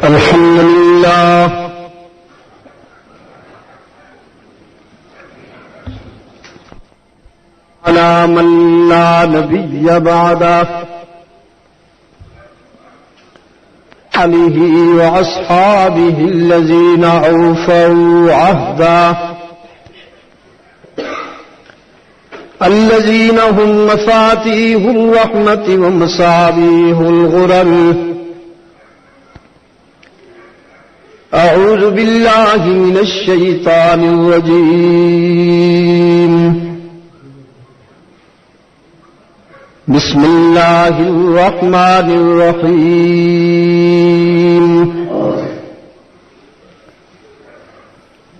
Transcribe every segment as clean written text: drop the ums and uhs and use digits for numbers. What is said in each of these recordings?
الحمد لله على من لا نبي بعده عليه وأصحابه الذين أوفوا عهده الذين هم مفاتيح الرحمة ومصابيح الغرر. أعوذ بالله من الشيطان الرجيم. بسم الله الرحمن الرحيم.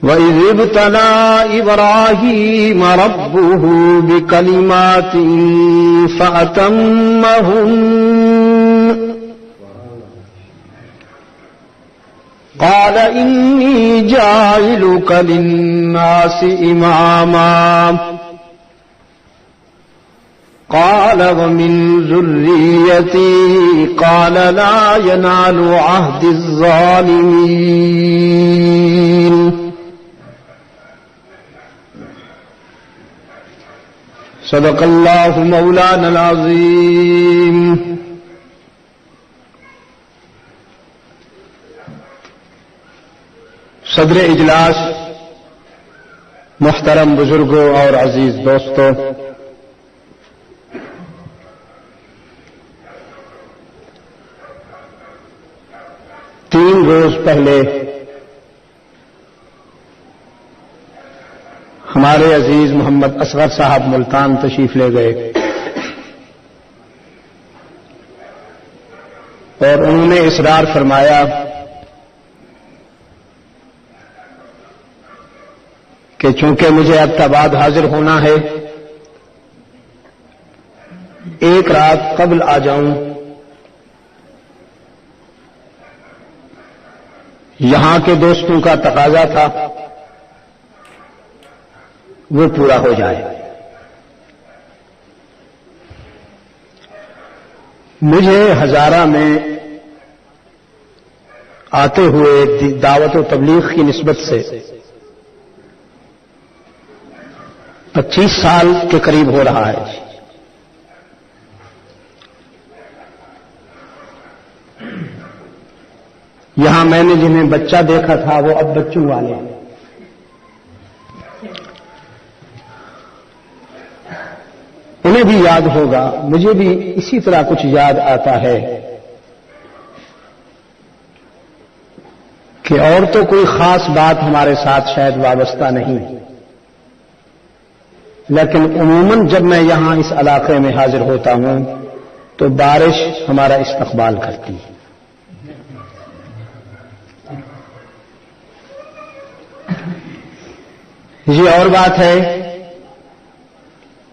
وإذ ابتلى إبراهيم ربه بكلمات فأتمهن قال إني جاعلك للناس إماما قال ومن ذريتي قال لا ينال عهد الظالمين. صدق الله مولانا العظيم. صدر اجلاس، محترم بزرگوں اور عزیز دوستوں، تین روز پہلے ہمارے عزیز محمد اصغر صاحب ملتان تشریف لے گئے اور انہوں نے اصرار فرمایا کہ چونکہ مجھے ابتاباد حاضر ہونا ہے، ایک رات قبل آ جاؤں، یہاں کے دوستوں کا تقاضا تھا وہ پورا ہو جائے۔ مجھے ہزارہ میں آتے ہوئے دعوت و تبلیغ کی نسبت سے 25 سال کے قریب ہو رہا ہے۔ یہاں میں نے جنہیں بچہ دیکھا تھا وہ اب بچوں والے ہیں۔ انہیں بھی یاد ہوگا، مجھے بھی اسی طرح کچھ یاد آتا ہے کہ اور تو کوئی خاص بات ہمارے ساتھ شاید وابستہ نہیں، لیکن عموماً جب میں یہاں اس علاقے میں حاضر ہوتا ہوں تو بارش ہمارا استقبال کرتی ہے۔ یہ اور بات ہے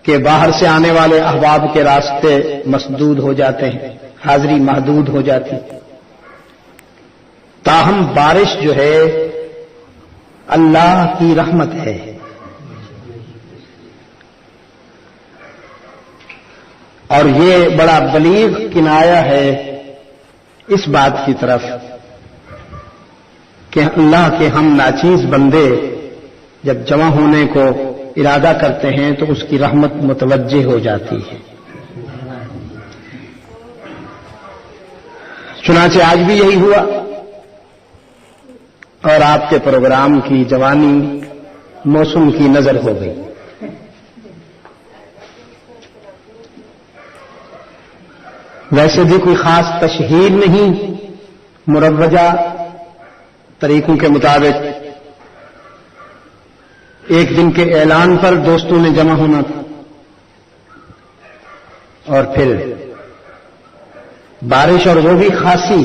کہ باہر سے آنے والے احباب کے راستے مسدود ہو جاتے ہیں، حاضری محدود ہو جاتی، تاہم بارش جو ہے اللہ کی رحمت ہے۔ اور یہ بڑا بلیغ کنایہ ہے اس بات کی طرف کہ اللہ کے ہم ناچیز بندے جب جمع ہونے کو ارادہ کرتے ہیں تو اس کی رحمت متوجہ ہو جاتی ہے۔ چنانچہ آج بھی یہی ہوا اور آپ کے پروگرام کی جوانی موسم کی نظر ہو گئی۔ ویسے بھی کوئی خاص تشہیر نہیں، مروجہ طریقوں کے مطابق ایک دن کے اعلان پر دوستوں نے جمع ہونا تھا اور پھر بارش، اور وہ بھی خاصی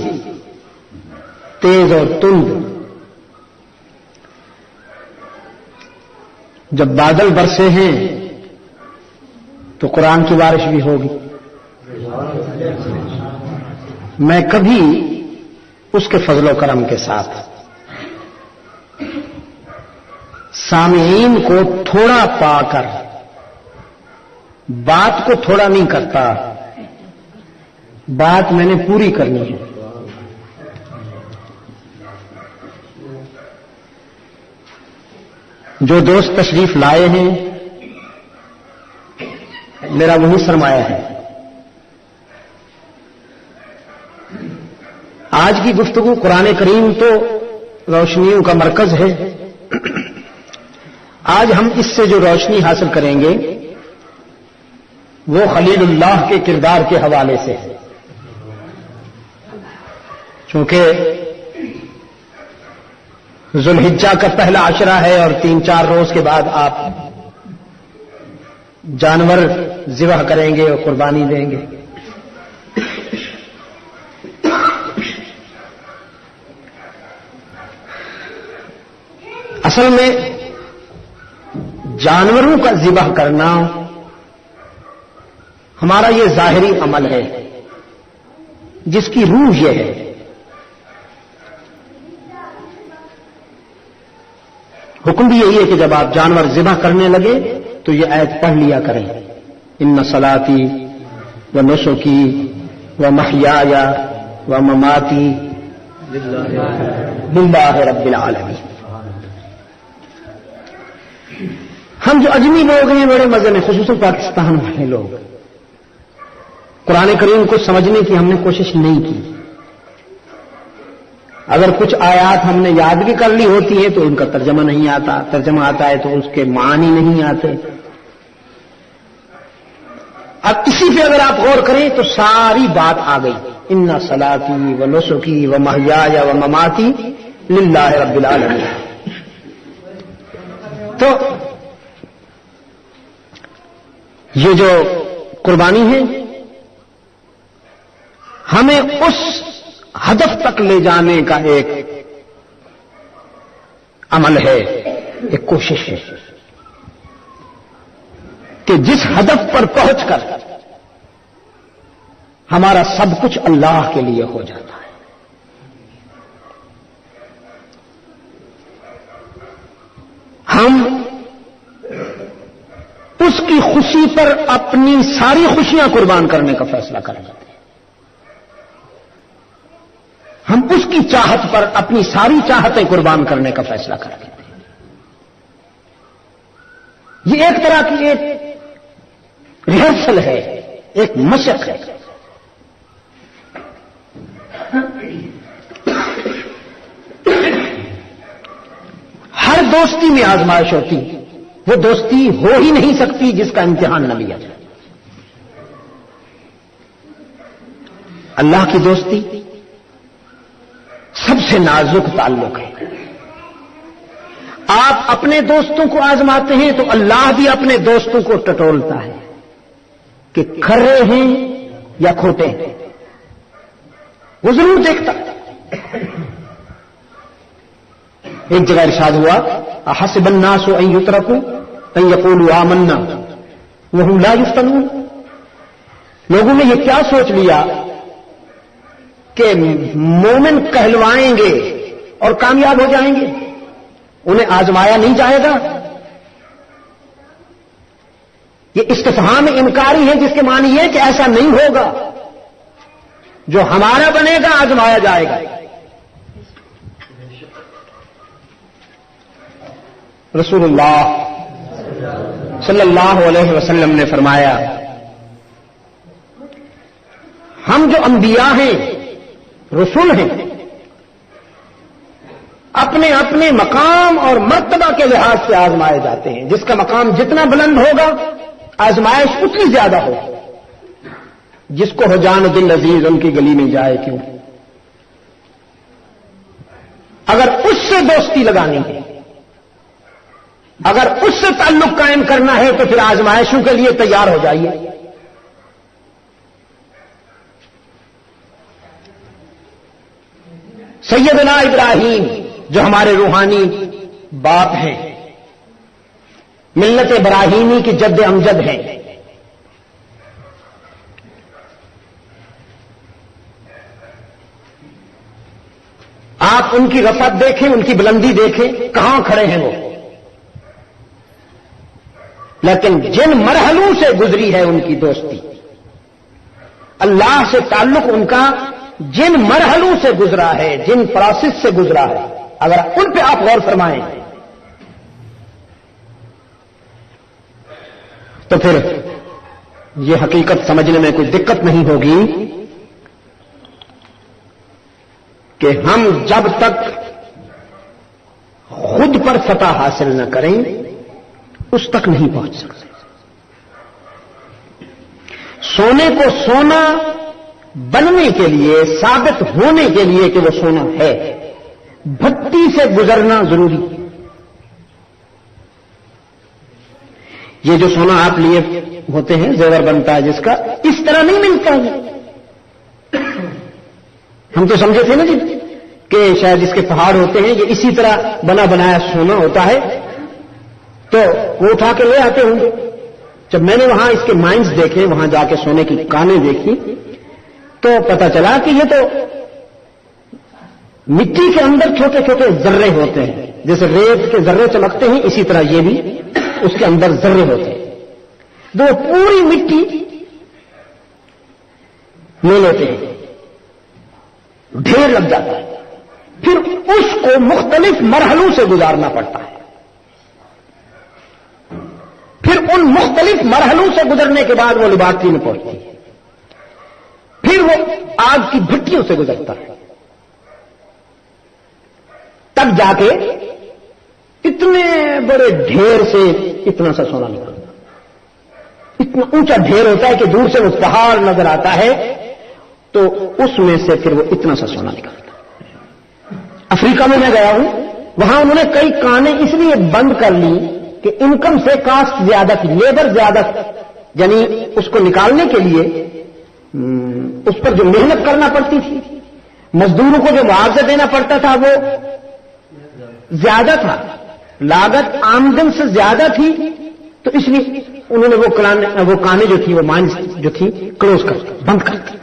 تیز اور تند۔ جب بادل برسے ہیں تو قرآن کی بارش بھی ہوگی۔ میں کبھی اس کے فضل و کرم کے ساتھ سامعین کو تھوڑا پا کر بات کو تھوڑا نہیں کرتا، بات میں نے پوری کرنی ہے۔ جو دوست تشریف لائے ہیں میرا وہی سرمایہ ہے. آج کی گفتگو قرآن کریم تو روشنیوں کا مرکز ہے. آج ہم اس سے جو روشنی حاصل کریں گے وہ خلیل اللہ کے کردار کے حوالے سے ہے. چونکہ ذوالحجہ کا پہلا عشرہ ہے اور 3-4 روز کے بعد آپ جانور ذبح کریں گے اور قربانی دیں گے. اصل میں جانوروں کا ذبح کرنا ہمارا یہ ظاہری عمل ہے جس کی روح یہ ہے. حکم بھی یہی ہے کہ جب آپ جانور ذبح کرنے لگے تو یہ آیت پڑھ لیا کریں. ان صلاتی و نسکی و محیای و مماتی للہ رب العالمین. ہم جو اجمی لوگ ہیں بڑے مزے میں، خصوصاً پاکستان والے لوگ، قرآن کریم کو سمجھنے کی ہم نے کوشش نہیں کی. اگر کچھ آیات ہم نے یاد بھی کر لی ہوتی ہیں تو ان کا ترجمہ نہیں آتا، ترجمہ آتا ہے تو اس کے معنی نہیں آتے. اب اسی پہ اگر آپ غور کریں تو ساری بات آ گئی. ان صلاتی و نسکی و محیای و مماتی للہ رب العالمین. تو یہ جو قربانی ہے ہمیں اس ہدف تک لے جانے کا ایک عمل ہے، ایک کوشش ہے کہ جس ہدف پر پہنچ کر ہمارا سب کچھ اللہ کے لیے ہو جاتا ہے. ہم اس کی خوشی پر اپنی ساری خوشیاں قربان کرنے کا فیصلہ کر لیتے ہیں. ہم اس کی چاہت پر اپنی ساری چاہتیں قربان کرنے کا فیصلہ کر لیتے ہیں. یہ ایک طرح کی ایک ریہرسل ہے، ایک مشق ہے. ہر دوستی میں آزمائش ہوتی، وہ دوستی ہو ہی نہیں سکتی جس کا امتحان نہ لیا جائے. اللہ کی دوستی سب سے نازک تعلق ہے. آپ اپنے دوستوں کو آزماتے ہیں تو اللہ بھی اپنے دوستوں کو ٹٹولتا ہے کہ کھرے ہیں یا کھوٹے ہیں، وہ ضرور دیکھتا. ایک جگہ ارشاد ہوا احسب الناس ان یترکوا ان یقولوا آمنا وهم لا یفتنون. لوگوں نے یہ کیا سوچ لیا کہ مومن کہلوائیں گے اور کامیاب ہو جائیں گے، انہیں آزمایا نہیں جائے گا. یہ استفہام انکاری ہے جس کے معنی یہ کہ ایسا نہیں ہوگا، جو ہمارا بنے گا آزمایا جائے گا. رسول اللہ صلی اللہ علیہ وسلم نے فرمایا ہم جو انبیاء ہیں، رسول ہیں، اپنے اپنے مقام اور مرتبہ کے لحاظ سے آزمائے جاتے ہیں. جس کا مقام جتنا بلند ہوگا آزمائش اتنی زیادہ ہوگی. جس کو ہو جان دل عزیز ان کی گلی میں جائے کیوں. اگر اس سے دوستی لگانی ہے، اگر اس سے تعلق قائم کرنا ہے تو پھر آزمائشوں کے لیے تیار ہو جائیے. سیدنا ابراہیم جو ہمارے روحانی باپ ہیں، ملت ابراہیمی کی جد امجد ہیں، آپ ان کی رفعت دیکھیں، ان کی بلندی دیکھیں، کہاں کھڑے ہیں وہ. لیکن جن مرحلوں سے گزری ہے ان کی دوستی، اللہ سے تعلق ان کا جن مرحلوں سے گزرا ہے، جن پروسیس سے گزرا ہے، اگر ان پہ آپ غور فرمائیں تو پھر یہ حقیقت سمجھنے میں کوئی دقت نہیں ہوگی کہ ہم جب تک خود پر فتح حاصل نہ کریں اس تک نہیں پہنچ سکتے. سونے کو سونا بننے کے لیے، ثابت ہونے کے لیے کہ وہ سونا ہے، بھٹی سے گزرنا ضروری. یہ جو سونا آپ لیے ہوتے ہیں، زیور بنتا ہے جس کا، اس طرح نہیں ملتا ہے. ہم تو سمجھے تھے نا جی کہ شاید اس کے پہاڑ ہوتے ہیں، یہ اسی طرح بنا بنایا سونا ہوتا ہے تو وہ اٹھا کے لے آتے ہوں گے. جب میں نے وہاں اس کے مائنز دیکھے، وہاں جا کے سونے کی کانیں دیکھی تو پتا چلا کہ یہ تو مٹی کے اندر چھوٹے چھوٹے ذرے ہوتے ہیں. جیسے ریت کے ذرے چمکتے ہیں اسی طرح یہ بھی اس کے اندر ذرے ہوتے ہیں. وہ پوری مٹی لے لیتے ہیں، ڈھیر لگ جاتا ہے، پھر اس کو مختلف مرحلوں سے گزارنا پڑتا ہے. پھر ان مختلف مرحلوں سے گزرنے کے بعد وہ لیبارٹری میں پہنچتی ہے، پھر وہ آگ کی بھٹیوں سے گزرتا ہے، تب جا کے اتنے بڑے ڈھیر سے اتنا سا سونا نکلتا. اتنا اونچا ڈھیر ہوتا ہے کہ دور سے وہ پہاڑ نظر آتا ہے تو اس میں سے پھر وہ اتنا سا سونا نکلتا. افریقہ میں گیا ہوں، وہاں انہوں نے کئی کانیں اس لیے بند کر لی کہ انکم سے کاسٹ زیادہ تھی، لیبر زیادہ تھی، یعنی اس کو نکالنے کے لیے اس پر جو محنت کرنا پڑتی تھی، مزدوروں کو جو معاوضہ دینا پڑتا تھا وہ زیادہ تھا، لاگت آمدن سے زیادہ تھی، تو اس لیے انہوں نے وہ کانیں جو تھی، وہ مائنز جو تھی، کلوز کر بند کر دی.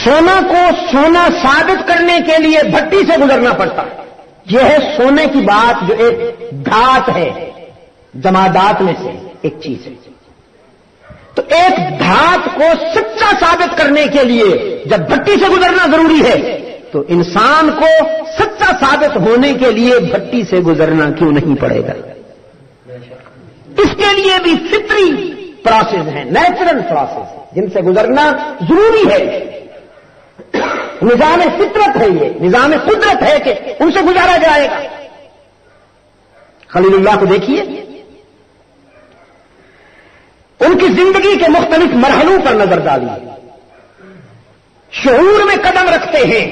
سونا کو سونا ثابت کرنے کے لیے بھٹی سے گزرنا پڑتا ہے. یہ ہے سونے کی بات جو ایک دھات ہے، جمادات میں سے ایک چیز ہے. تو ایک دھات کو سچا ثابت کرنے کے لیے جب بھٹی سے گزرنا ضروری ہے تو انسان کو سچا ثابت ہونے کے لیے بھٹی سے گزرنا کیوں نہیں پڑے گا؟ اس کے لیے بھی فطری پروسیس ہیں، نیچرل پروسیس جن سے گزرنا ضروری ہے. نظام فطرت ہے، یہ نظام قدرت ہے کہ ان سے گزارا جائے گا. خلیل اللہ کو دیکھیے، ان کی زندگی کے مختلف مرحلوں پر نظر ڈالیے، شعور میں قدم رکھتے ہیں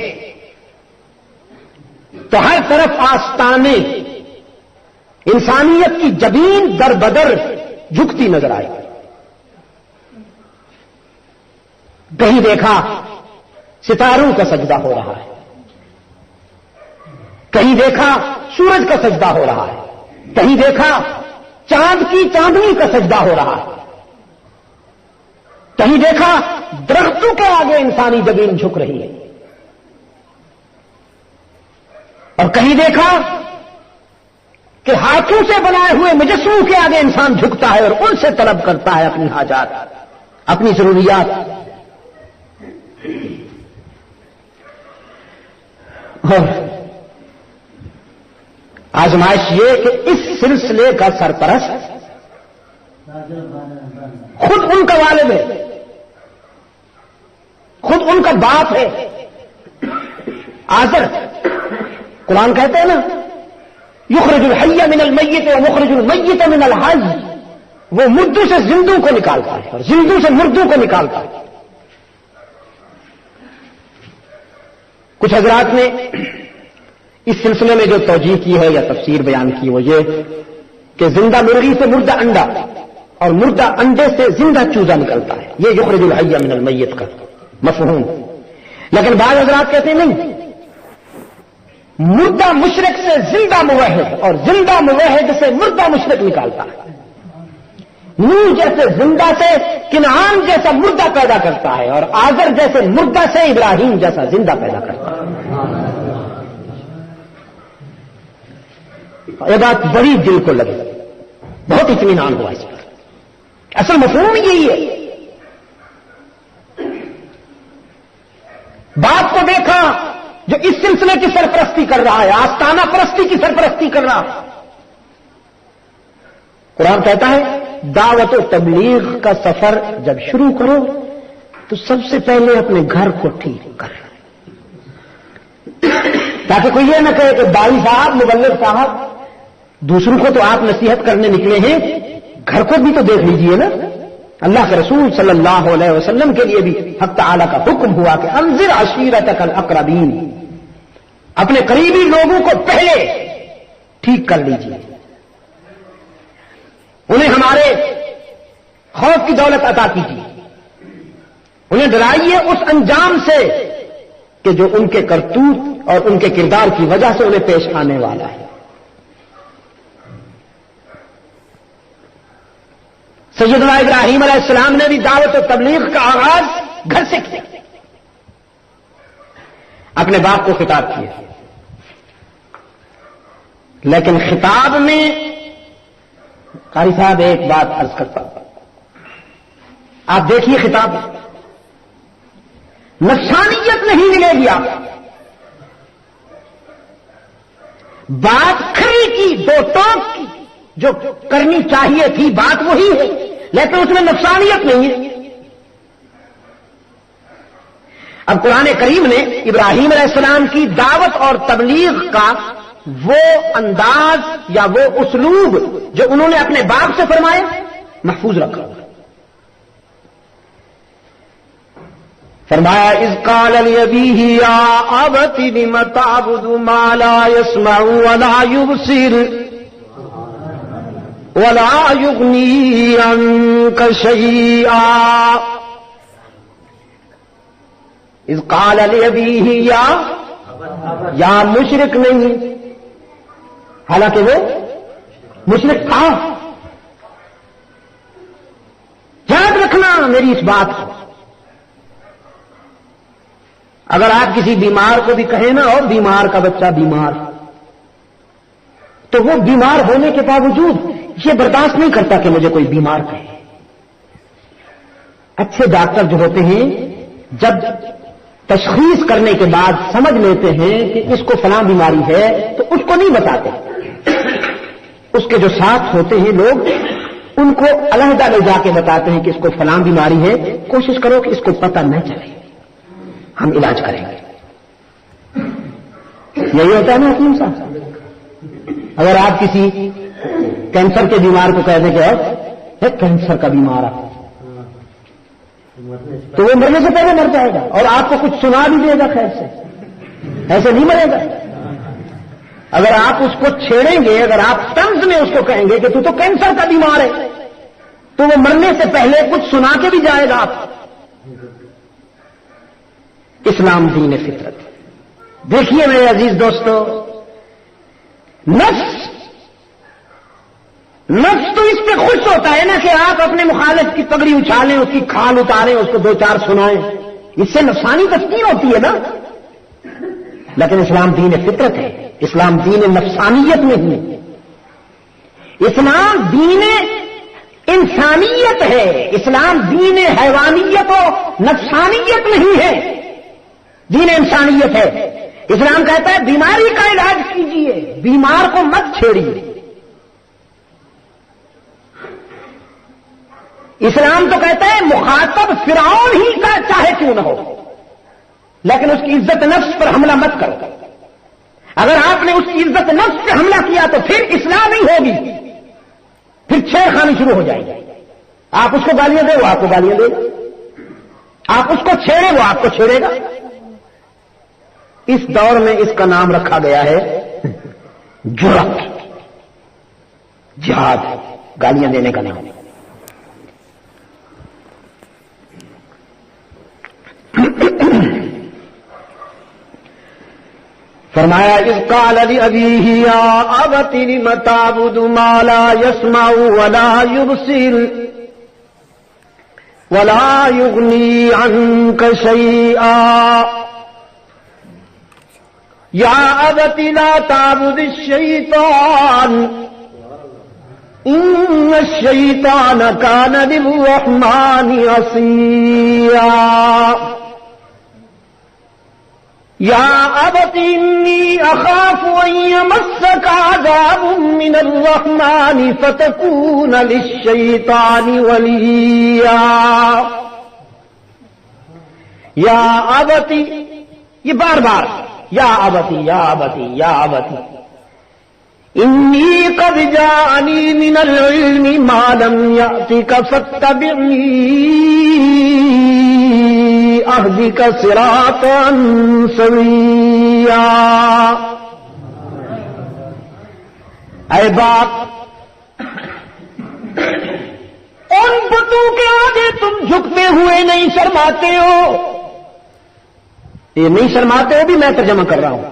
تو ہر طرف آستانے انسانیت کی جبین در بدر جھکتی نظر آئی. کہیں دیکھا ستاروں کا سجدہ ہو رہا ہے، کہیں دیکھا سورج کا سجدہ ہو رہا ہے، کہیں دیکھا چاند کی چاندنی کا سجدہ ہو رہا ہے، کہیں دیکھا درختوں کے آگے انسانی جبین جھک رہی ہے، اور کہیں دیکھا کہ ہاتھوں سے بنائے ہوئے مجسموں کے آگے انسان جھکتا ہے اور ان سے طلب کرتا ہے اپنی حاجات، اپنی ضروریات. اور آزمائش یہ کہ اس سلسلے کا سرپرست خود ان کا والد ہے، خود ان کا باپ ہے. آزر قرآن کہتے ہیں نا، یخرج الحی من المیت ومخرج المیت من الحی، وہ مردوں سے زندوں کو نکالتا ہے اور زندوں سے مردوں کو نکالتا ہے. کچھ حضرات نے اس سلسلے میں جو توجیہ کی ہے یا تفسیر بیان کی وہ یہ کہ زندہ مرغی سے مردہ انڈا اور مردہ انڈے سے زندہ چوزا نکلتا ہے، یہ یخرج الحی من المیت کا مفہوم. لیکن بعض حضرات کہتے ہیں نہیں، مردہ مشرک سے زندہ موحد اور زندہ موحد سے مردہ مشرک نکالتا ہے. نوح جیسے زندہ سے کنعان جیسا مردہ پیدا کرتا ہے اور آزر جیسے مردہ سے ابراہیم جیسا زندہ پیدا کرتا ہے. یہ بات بڑی دل کو لگی، بہت اطمینان ہوا اس پر. اصل مفہوم یہی ہے. باپ کو دیکھا جو اس سلسلے کی سرپرستی کر رہا ہے، آستانہ پرستی کی سرپرستی کر رہا ہے، قرآن کہتا ہے دعوت و تبلیغ کا سفر جب شروع کرو تو سب سے پہلے اپنے گھر کو ٹھیک کر، تاکہ کوئی یہ نہ کہے کہ داعی صاحب، مبلغ صاحب، دوسروں کو تو آپ نصیحت کرنے نکلے ہیں، گھر کو بھی تو دیکھ لیجئے نا۔ اللہ کے رسول صلی اللہ علیہ وسلم کے لیے بھی حق تعالی کا حکم ہوا کہ انذر عشیرتک الاقربین، اپنے قریبی لوگوں کو پہلے ٹھیک کر لیجئے، انہیں ہمارے خوف کی دولت عطا کیجیے، انہیں ڈرائیے اس انجام سے کہ جو ان کے کرتوت اور ان کے کردار کی وجہ سے انہیں پیش آنے والا ہے۔ سیدنا ابراہیم علیہ السلام نے بھی دعوت و تبلیغ کا آغاز گھر سے کیا، اپنے باپ کو خطاب کیا، لیکن خطاب میں قاری صاحب ایک بات عرض کرتا ہوں، آپ دیکھیے خطاب نفسانیت نہیں ملے گی، آپ بات کھری کی، دو ٹوک کی، جو کرنی چاہیے تھی بات وہی ہے، لیکن اس میں نفسانیت نہیں ہے۔ اب قرآن کریم نے ابراہیم علیہ السلام کی دعوت اور تبلیغ کا وہ انداز یا وہ اسلوب جو انہوں نے اپنے باپ سے فرمائے محفوظ رکھا، فرمایا اذ قال لأبيه يا أبت لم تعبد ما لا يسمع ولا يبصر ولا يغني عنك شيئا۔ اذ قال لأبيه یا مشرک نہیں، حالانکہ وہ مشرک تھا۔ یاد رکھنا میری اس بات کو، اگر آپ کسی بیمار کو بھی کہیں نا اور بیمار کا بچہ بیمار، تو وہ بیمار ہونے کے باوجود یہ برداشت نہیں کرتا کہ مجھے کوئی بیمار کہے۔ اچھے ڈاکٹر جو ہوتے ہیں جب تشخیص کرنے کے بعد سمجھ لیتے ہیں کہ اس کو فلاں بیماری ہے تو اس کو نہیں بتاتے، اس کے جو ساتھ ہوتے ہیں لوگ ان کو علیحدہ لے جا کے بتاتے ہیں کہ اس کو فلاں بیماری ہے، کوشش کرو کہ اس کو پتہ نہ چلے، ہم علاج کریں گے۔ یہی ہوتا ہے نا حکیم صاحب، اگر آپ کسی کینسر کے بیمار کو کہہ دیں کہ کینسر کا بیمار ہے تو وہ مرنے سے پہلے مر جائے گا اور آپ کو کچھ سنا بھی دے گا، خیر سے ایسے نہیں مرے گا۔ اگر آپ اس کو چھیڑیں گے، اگر آپ طنز میں اس کو کہیں گے کہ تو کینسر کا بیمار ہے، تو وہ مرنے سے پہلے کچھ سنا کے بھی جائے گا آپ۔ اسلام دین فطرت۔ دیکھیے میرے عزیز دوستو، نفس تو اس پہ خوش ہوتا ہے نا کہ آپ اپنے مخالف کی پگڑی اچھالیں، اس کی کھال اتاریں، اس کو دو چار سنائیں، اس سے نفسانی تسکین ہوتی ہے نا۔ لیکن اسلام دین فطرت ہے، اسلام دین نفسانیت نہیں ہے، اسلام دین انسانیت ہے، اسلام دین حیوانیت و نفسانیت نہیں ہے، دین انسانیت ہے۔ اسلام کہتا ہے بیماری کا علاج کیجیے، بیمار کو مت چھیڑیے۔ اسلام تو کہتا ہے مخاطب فرعون ہی کا چاہے کیوں نہ ہو، لیکن اس کی عزت نفس پر حملہ مت کرو۔ اگر آپ نے اس کی عزت نفس پہ حملہ کیا تو پھر اصلاح نہیں ہوگی، پھر چھیڑخانی شروع ہو جائے گی۔ آپ اس کو گالیاں دیں وہ آپ کو گالیاں دے گا، آپ اس کو چھیڑیں وہ آپ کو چھیڑے گا۔ اس دور میں اس کا نام رکھا گیا ہے جرأت، جہاد، گالیاں دینے کا نام۔ فرمایا اذ قال لأبيه يا أبت لم تعبد ما لا يسمع ولا يبصر ولا يغني عنك شيئا يا أبت لا تعبد الشيطان إن الشيطان كان للرحمن عصيا يا ابت انی اخاف ان یمسک عذاب من الرحمن فتکون للشیطان ولیا. یا ابتی، یہ بار بار یا ابتی یا ابتی یا ابتی، انی قد جاءنی من العلم ما لم یأتک فاتبعنی اہدک صراطا سویا. اے باپ، ان بتوں کے آگے تم جھکتے ہوئے نہیں شرماتے ہو. یہ نہیں شرماتے ہو بھی میں ترجمہ کر رہا ہوں،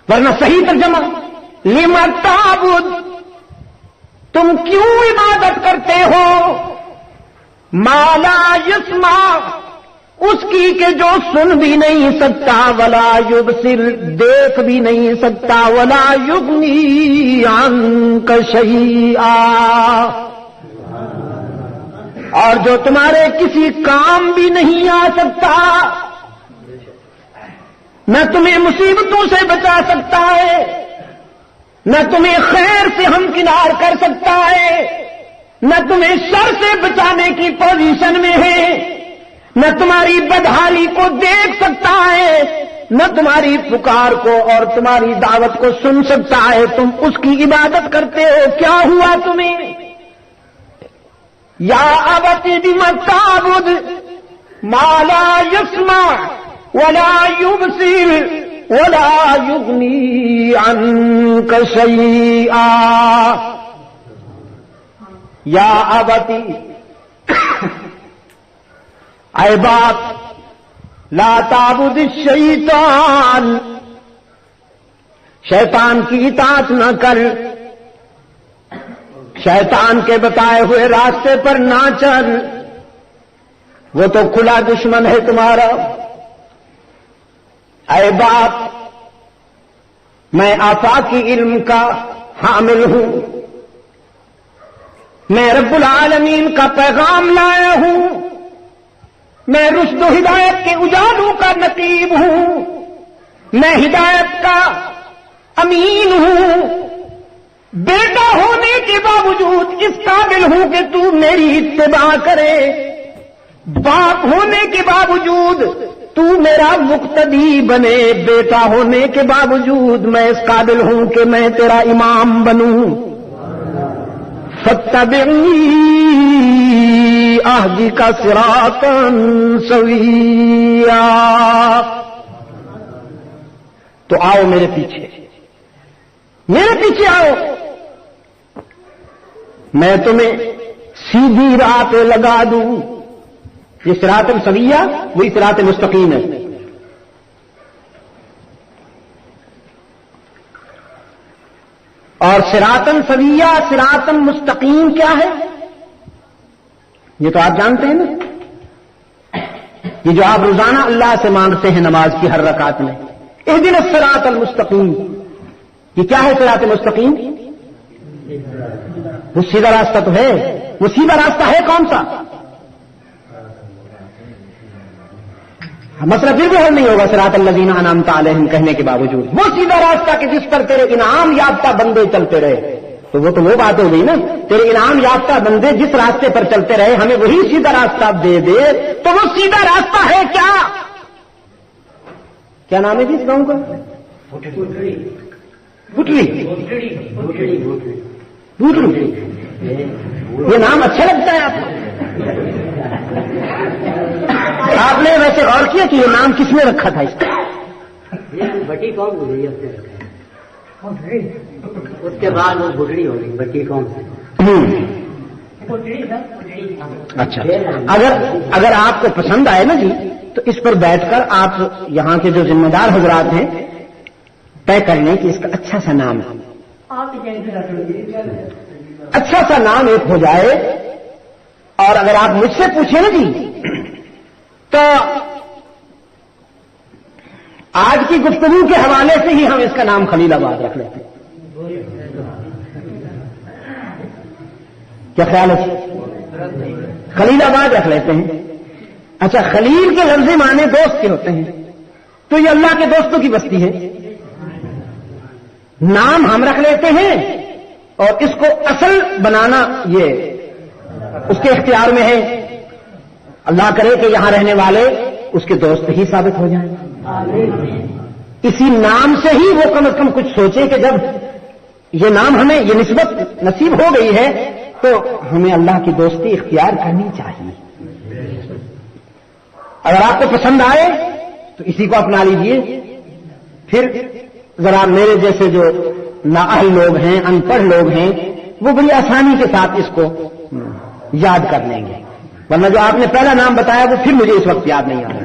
ورنہ صحیح ترجمہ لما تعبد، تم کیوں عبادت کرتے ہو ما لا یسمع، اس کی کہ جو سن بھی نہیں سکتا، ولا یبصر، دیکھ بھی نہیں سکتا، ولا یغنی عنک شیئا، اور جو تمہارے کسی کام بھی نہیں آ سکتا، نہ تمہیں مصیبتوں سے بچا سکتا ہے، نہ تمہیں خیر سے ہمکنار کر سکتا ہے، نہ تمہیں شر سے بچانے کی پوزیشن میں ہے، نہ تمہاری بدحالی کو دیکھ سکتا ہے، نہ تمہاری پکار کو اور تمہاری دعوت کو سن سکتا ہے، تم اس کی عبادت کرتے ہو. کیا ہوا تمہیں؟ یا ابتی بم تعبد ما لا یسمع ولا یبصر ولا یغنی عنک شیئا. یا ابتی، اے باپ، لا تعبد الشیطان، شیطان کی اطاعت نہ کر، شیطان کے بتائے ہوئے راستے پر نہ چل، وہ تو کھلا دشمن ہے تمہارا. اے باپ، میں آفاقی علم کا حامل ہوں، میں رب العالمین کا پیغام لایا ہوں، میں رشد و ہدایت کے اجالوں کا نقیب ہوں، میں ہدایت کا امین ہوں. بیٹا ہونے کے باوجود اس قابل ہوں کہ تو میری اتباع کرے، باپ ہونے کے باوجود تو میرا مقتدی بنے، بیٹا ہونے کے باوجود میں اس قابل ہوں کہ میں تیرا امام بنوں. فاتبعنی اہدک صراطا سویا. تو آؤ میرے پیچھے، میرے پیچھے آؤ، میں تمہیں سیدھی راہ پہ لگا دوں. یہ صراط سویہ وہی صراط مستقیم ہے. اور صراط سویہ صراط مستقیم کیا ہے؟ یہ تو آپ جانتے ہیں نا، یہ جو آپ روزانہ اللہ سے مانگتے ہیں نماز کی ہر رکعت میں، اہدنا الصراط المستقیم. یہ کیا ہے صراط مستقیم؟ وہ سیدھا راستہ تو ہے. وہ سیدھا راستہ ہے کون سا؟ مسئلہ پھر بھی حل نہیں ہوگا صراط الذین انعمت علیہم کہنے کے باوجود. وہ سیدھا راستہ کہ جس پر تیرے انعام یافتہ بندے چلتے رہے، تو وہ بات ہو گئی نا. تیرے انعام یافتہ بندے جس راستے پر چلتے رہے، ہمیں وہی سیدھا راستہ دے دے. تو وہ سیدھا راستہ ہے کیا نام ہے جی اس گاؤں کا؟ بٹلی. یہ نام اچھا لگتا ہے آپ کو؟ آپ نے ویسے غور کیا کہ یہ نام کس نے رکھا تھا اس کا؟ بٹی قوم ہو گئی، اس کے بعد وہ بڈڑی ہو گئی. بٹی قوم اچھا. اگر آپ کو پسند آئے نا جی، تو اس پر بیٹھ کر آپ یہاں کے جو ذمہ دار حضرات ہیں طے کر لیں کہ اس کا اچھا سا نام ہے، اچھا سا نام ایک ہو جائے. اور اگر آپ مجھ سے پوچھیں نا جی، تو آج کی گفتگو کے حوالے سے ہی ہم اس کا نام خلیل آباد رکھ لیتے ہیں. کیا خیال ہے؟ خلیل آباد رکھ لیتے ہیں. اچھا، خلیل کے لفظ معنی دوست کے ہوتے ہیں، تو یہ اللہ کے دوستوں کی بستی ہے. نام ہم رکھ لیتے ہیں اور اس کو اصل بنانا یہ اس کے اختیار میں ہے. اللہ کرے کہ یہاں رہنے والے اس کے دوست ہی ثابت ہو جائیں. اسی نام سے ہی وہ کم از کم کچھ سوچیں کہ جب یہ نام ہمیں یہ نسبت نصیب ہو گئی ہے تو ہمیں اللہ کی دوستی اختیار کرنی چاہیے. اگر آپ کو پسند آئے تو اسی کو اپنا لیجئے. پھر ذرا میرے جیسے جو نااہل لوگ ہیں, ان پڑھ لوگ ہیں, وہ بڑی آسانی کے ساتھ اس کو یاد کر لیں گے. ورنہ جو آپ نے پہلا نام بتایا وہ پھر مجھے اس وقت یاد نہیں آ رہا.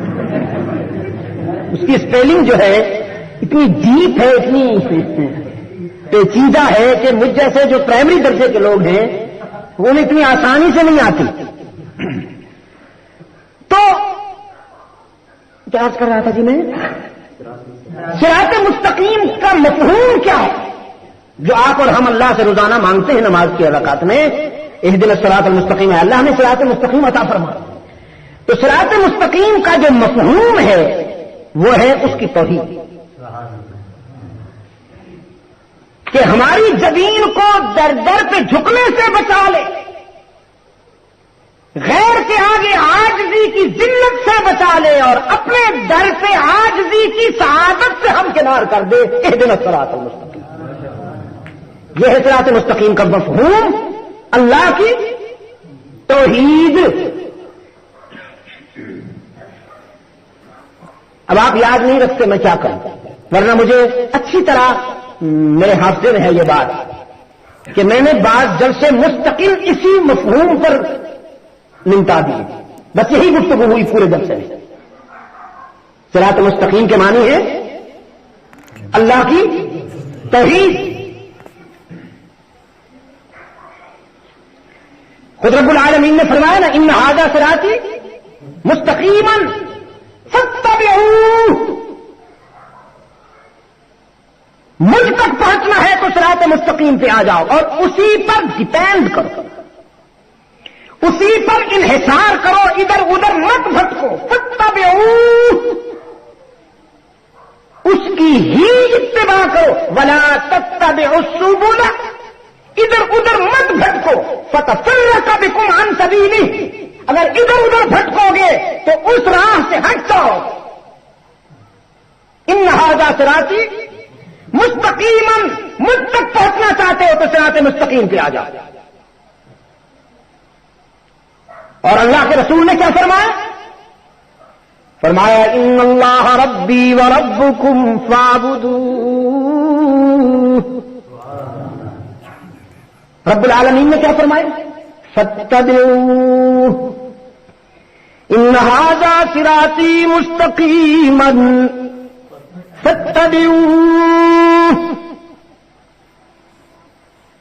اس کی اسپیلنگ جو ہے اتنی ڈیپ ہے, اتنی پیچیدہ ہے کہ مجھ جیسے جو پرائمری درجے کے لوگ ہیں انہیں اتنی آسانی سے نہیں آتی. تو کیا عرض کر رہا تھا جی میں, صراط مستقیم کا مفہوم کیا ہے جو آپ اور ہم اللہ سے روزانہ مانگتے ہیں نماز کی رکعت میں. اہدنا الصراط المستقیم ہے, اللہ نے صراط مستقیم عطا فرمایا. تو صراط مستقیم کا جو مفہوم ہے وہ ہے اس کی توحید, کہ ہماری زمین کو در در پہ جھکنے سے بچا لے, غیر کے آگے عاجزی کی ذلت سے بچا لے, اور اپنے در پہ عاجزی کی سعادت سے ہم کنار کر دے. اہدنا الصراط المستقیم, یہ ہے صراط مستقیم کا مفہوم, اللہ کی توحید. اب آپ یاد نہیں رکھتے میں کیا کروں, ورنہ مجھے اچھی طرح میرے حافظے میں ہے یہ بات کہ میں نے بعض جلسے مستقل اسی مفہوم پر نمٹا دیے. بس یہی گفتگو ہوئی پورے جلسے میں. صراط مستقیم کے معنی ہے اللہ کی توحید. خود رب العالمین نے فرمایا نا, ان ھذا صراطی مستقیما فاتبعوہ. مجھ تک پہنچنا ہے تو صراط مستقیم پہ آ جاؤ اور اسی پر ڈپینڈ کرو, اسی پر انحصار کرو, ادھر ادھر مت بھٹکو. فاتبعوہ, اس کی ہی اتباع کرو. ولا تتبعوا السبل, ادھر ادھر مت بھٹکو. فتفرق بکم عن سبیلہ, اگر ادھر ادھر بھٹکو گے تو اس راہ سے ہٹ جاؤ. ان ھذا صراطی مستقیما, مجھ تک پہنچنا چاہتے ہو تو صراط مستقیم پہ آ جاؤ. اور اللہ کے رسول نے کیا فرمایا؟ فرمایا ان اللہ ربی و ربکم فاعبدوہ. رب العالمین نے کیا فرمایا؟ فاتبعوہ ان ھذا صراطی مستقیما فاتبعوہ.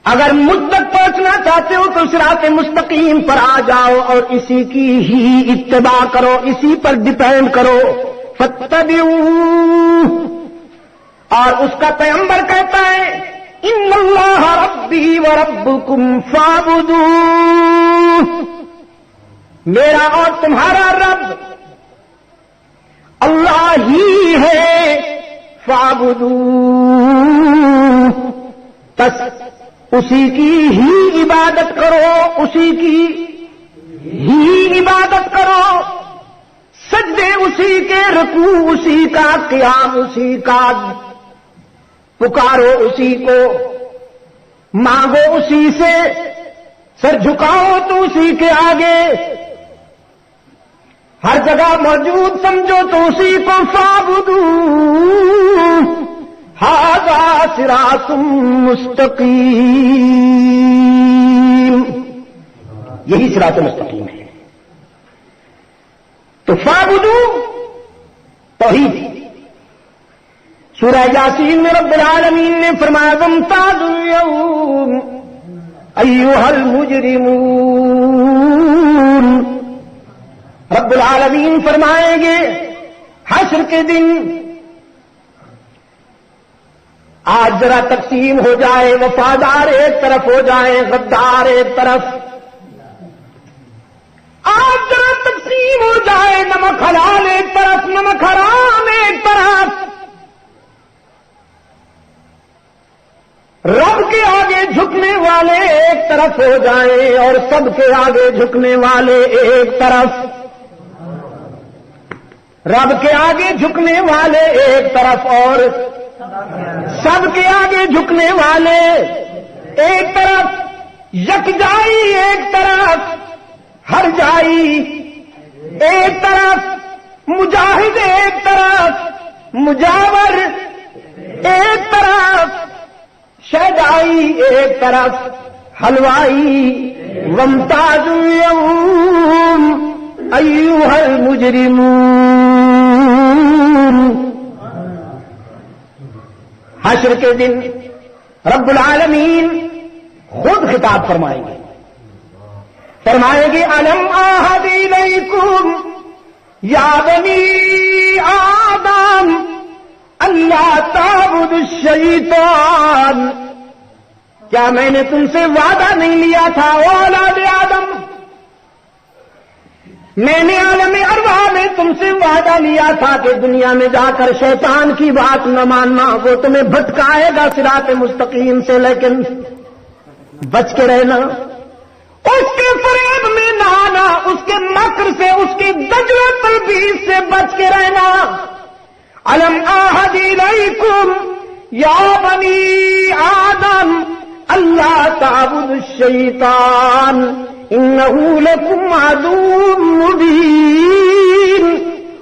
اگر مجھ تک پہنچنا چاہتے ہو تو صراط مستقیم پر آ جاؤ اور اسی کی ہی اتباع کرو, اسی پر ڈپینڈ کرو. فاتبعوہ, اور اس کا پیغمبر کہتا ہے ان اللہ ربی و ربکم فاعبدوہ, میرا اور تمہارا رب اللہ ہی ہے. فاعبدوہ, بس اسی کی ہی عبادت کرو, اسی کی ہی عبادت کرو. سجدے اسی کے, رکوع اسی کا, قیام اسی کا, پکارو اسی کو, مانگو اسی سے, سر جھکاؤ تو اسی کے آگے, ہر جگہ موجود سمجھو تو اسی کو. فاعبدوہ ھذا صراط مستقیم, یہی صراط مستقیم ہے. تو فاعبدوہ توحید. سورہ یاسین میں رب العالمین نے فرمایا وامتازوا اليوم ایھا المجرمون. رب العالمین فرمائیں گے حشر کے دن آج ذرا تقسیم ہو جائے, وفادار ایک طرف ہو جائے, غدار ایک طرف. آج ذرا تقسیم ہو جائے, نمک حلال ایک طرف, نمک حرام ایک طرف. طرف ہو جائیں اور سب کے آگے جھکنے والے ایک طرف، رب کے آگے جھکنے والے ایک طرف اور سب کے آگے جھکنے والے ایک طرف، یکجائی ایک طرف، ہر جائی ایک طرف، مجاہد ایک طرف، مجاور ایک طرف، شہدائی ایک طرف، حلوائی وامتاز اليوم ایھا المجرمون۔ حشر کے دن رب العالمین خود خطاب فرمائیں گے، فرمائیں گے الم اعہد الیکم یا بنی آدم اللہ تعبدوا الشیطان، کیا میں نے تم سے وعدہ نہیں لیا تھا اولاد آدم، میں نے عالم ارواح میں تم سے وعدہ لیا تھا کہ دنیا میں جا کر شیطان کی بات نہ ماننا، وہ تمہیں بھٹکائے گا صراط مستقیم سے، لیکن بچ کے رہنا، اس کے فریب میں نہ آنا، اس کے مکر سے، اس کے دجل و تلبیس سے بچ کے رہنا۔ الم اعہد الیکم یا بنی آدم اللہ تعبدوا الشیطان انہ لکم عدو مبین،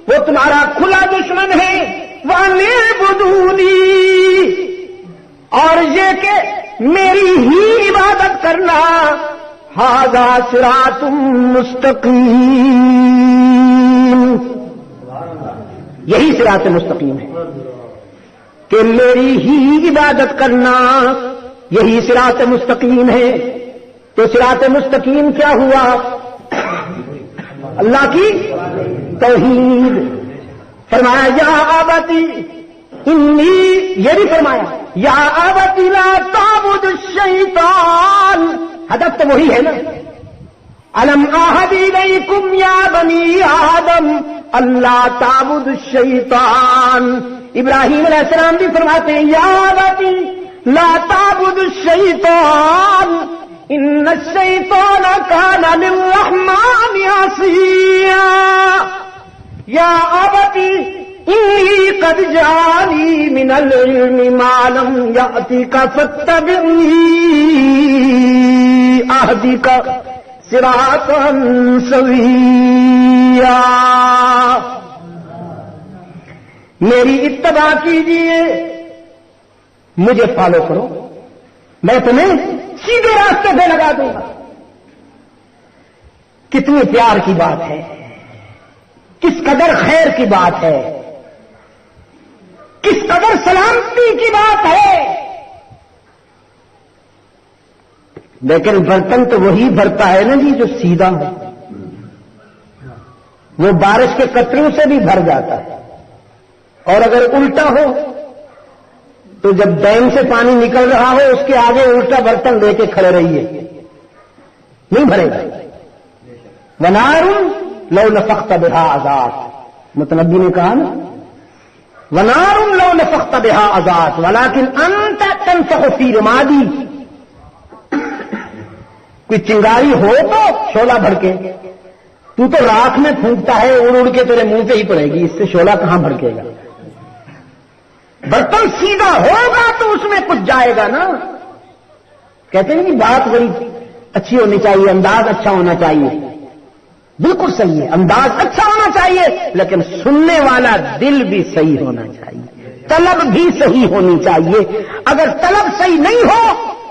وہ تمہارا کھلا دشمن ہے، وَأَنِعْبُدُونِی، اور یہ کہ میری ہی عبادت کرنا، ھذا صراط مستقیم، یہی صراط مستقیم ہے کہ میری ہی عبادت کرنا، یہی صراط مستقیم ہے۔ تو صراط مستقیم کیا ہوا؟ اللہ کی توحید۔ فرمایا یا ابتی انی، یہ بھی فرمایا یا ابتی لا تعبد الشیطان، ہدف تو وہی ہے نا، الم اعہد الیکم یا بنی آدم اللہ تعبد الشیطان۔ ابراہیم علیہ السلام بھی فرماتے ہیں یا ابتی لا تعبد الشیطان ان الشیطان کان للرحمن عصیا، یا ابتی انی قد جاءنی من العلم ما لم یأتک فاتبعنی اہدک صراطا سویا، میری اتباع کیجیے، مجھے فالو کرو، میں تمہیں سیدھے راستے پہ لگا دوں گا۔ کتنی پیار کی بات ہے، کس قدر خیر کی بات ہے، کس قدر سلامتی کی بات ہے، لیکن برتن تو وہی بھرتا ہے نا جی جو سیدھا ہے، وہ بارش کے قطروں سے بھی بھر جاتا ہے، اور اگر الٹا ہو تو جب ڈیم سے پانی نکل رہا ہو اس کے آگے الٹا برتن لے کے کھڑے رہیے، نہیں بھرے گا۔ وَنَارٌ لَوْ نَفَخْتَ بِهَا عَذَابٌ، متنبی نے کہا نا وَنَارٌ لَوْ نَفَخْتَ بِهَا عَذَابٌ وَلَكِنْ أَنْتَ تَنفَخُ فِي رَمَادِي، کوئی چنگاری ہو تو شعلہ بھڑکے، تو راکھ میں پھونکتا ہے، اڑ اڑ کے تیرے منہ پہ ہی پڑے گی، اس سے شعلہ کہاں بھڑکے گا؟ برتن سیدھا ہوگا تو اس میں کچھ جائے گا نا۔ کہتے ہیں کہ بات بڑی اچھی ہونی چاہیے، انداز اچھا ہونا چاہیے، بالکل صحیح ہے، انداز اچھا ہونا چاہیے، لیکن سننے والا دل بھی صحیح ہونا چاہیے، طلب بھی صحیح ہونی چاہیے۔ اگر طلب صحیح نہیں ہو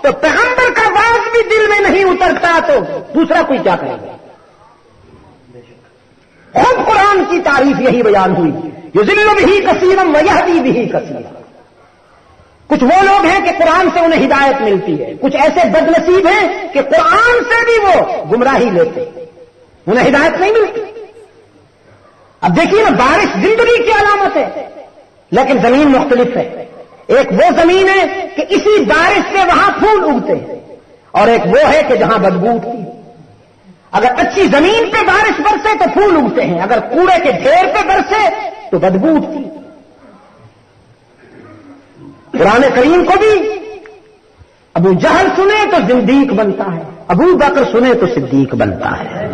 تو پیغمبر کا واز بھی دل میں نہیں اترتا تو دوسرا کوئی کیا کرے گا؟ خود قرآن کی تعریف یہی بیان ہوئی، یضل بہ کثیرا ویہدی بہ کثیرا۔ کچھ وہ لوگ ہیں کہ قرآن سے انہیں ہدایت ملتی ہے، کچھ ایسے بد نصیب ہیں کہ قرآن سے بھی وہ گمراہی لیتے، انہیں ہدایت نہیں ملتی۔ اب دیکھیے نا، بارش زندگی کی علامت ہے، لیکن زمین مختلف ہے۔ ایک وہ زمین ہے کہ اسی بارش سے وہاں پھول اگتے ہیں، اور ایک وہ ہے کہ جہاں بدبو اٹھتی ہے۔ اگر اچھی زمین پہ بارش برسے تو پھول اگتے ہیں، اگر کوڑے کے ڈھیر پہ برسے تو بدبو اٹھتی ہے۔ قرآن کریم کو بھی ابو جہل سنے تو زندیق بنتا ہے، ابو بکر سنے تو صدیق بنتا ہے۔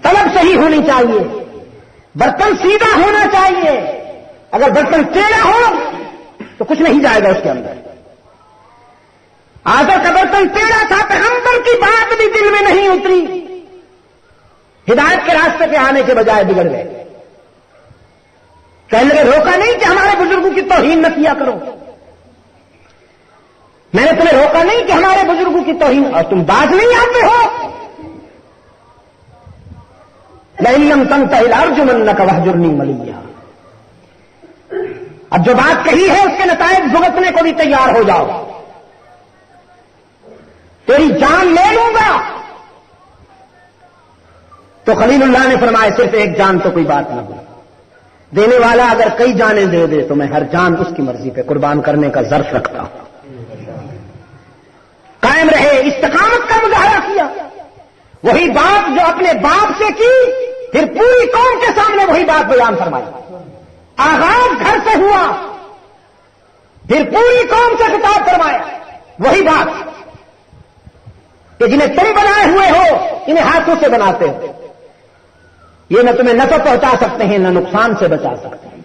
طلب صحیح ہونی چاہیے، برتن سیدھا ہونا چاہیے۔ اگر برتن ٹیڑھا ہو تو کچھ نہیں جائے گا اس کے اندر۔ آدر کا برتن ٹیڑھا تھا، پیغمبر کی بات بھی دل میں نہیں اتری، ہدایت کے راستے پہ آنے کے بجائے بگڑ گئے۔ کہنے لگے روکا نہیں کہ ہمارے بزرگوں کی توہین نہ کیا کرو، میں نے تمہیں روکا نہیں کہ ہمارے بزرگوں کی توہین، اور تم باز نہیں آتے ہو۔ لئن لم تنتهِ لأرجمنك واهجرني مليا۔ اب جو بات کہی ہے اس کے نتائج بھگتنے کو بھی تیار ہو جاؤ، تیری جان لے لوں گا۔ تو خلیل اللہ نے فرمایا صرف ایک جان تو کوئی بات نہ ہو، دینے والا اگر کئی جانیں دے دے تو میں ہر جان اس کی مرضی پہ قربان کرنے کا ظرف رکھتا ہوں۔ قائم رہے، استقامت کا مظاہرہ کیا، وہی بات جو اپنے باپ سے کی پھر پوری قوم کے سامنے وہی بات بیان فرمائی۔ آغاز گھر سے ہوا، پھر پوری قوم سے خطاب فرمایا وہی بات کہ جنہیں تم بنائے ہوئے ہو انہیں ہاتھوں سے بناتے ہو، یہ نہ تمہیں نفع پہنچا سکتے ہیں نہ نقصان سے بچا سکتے ہیں۔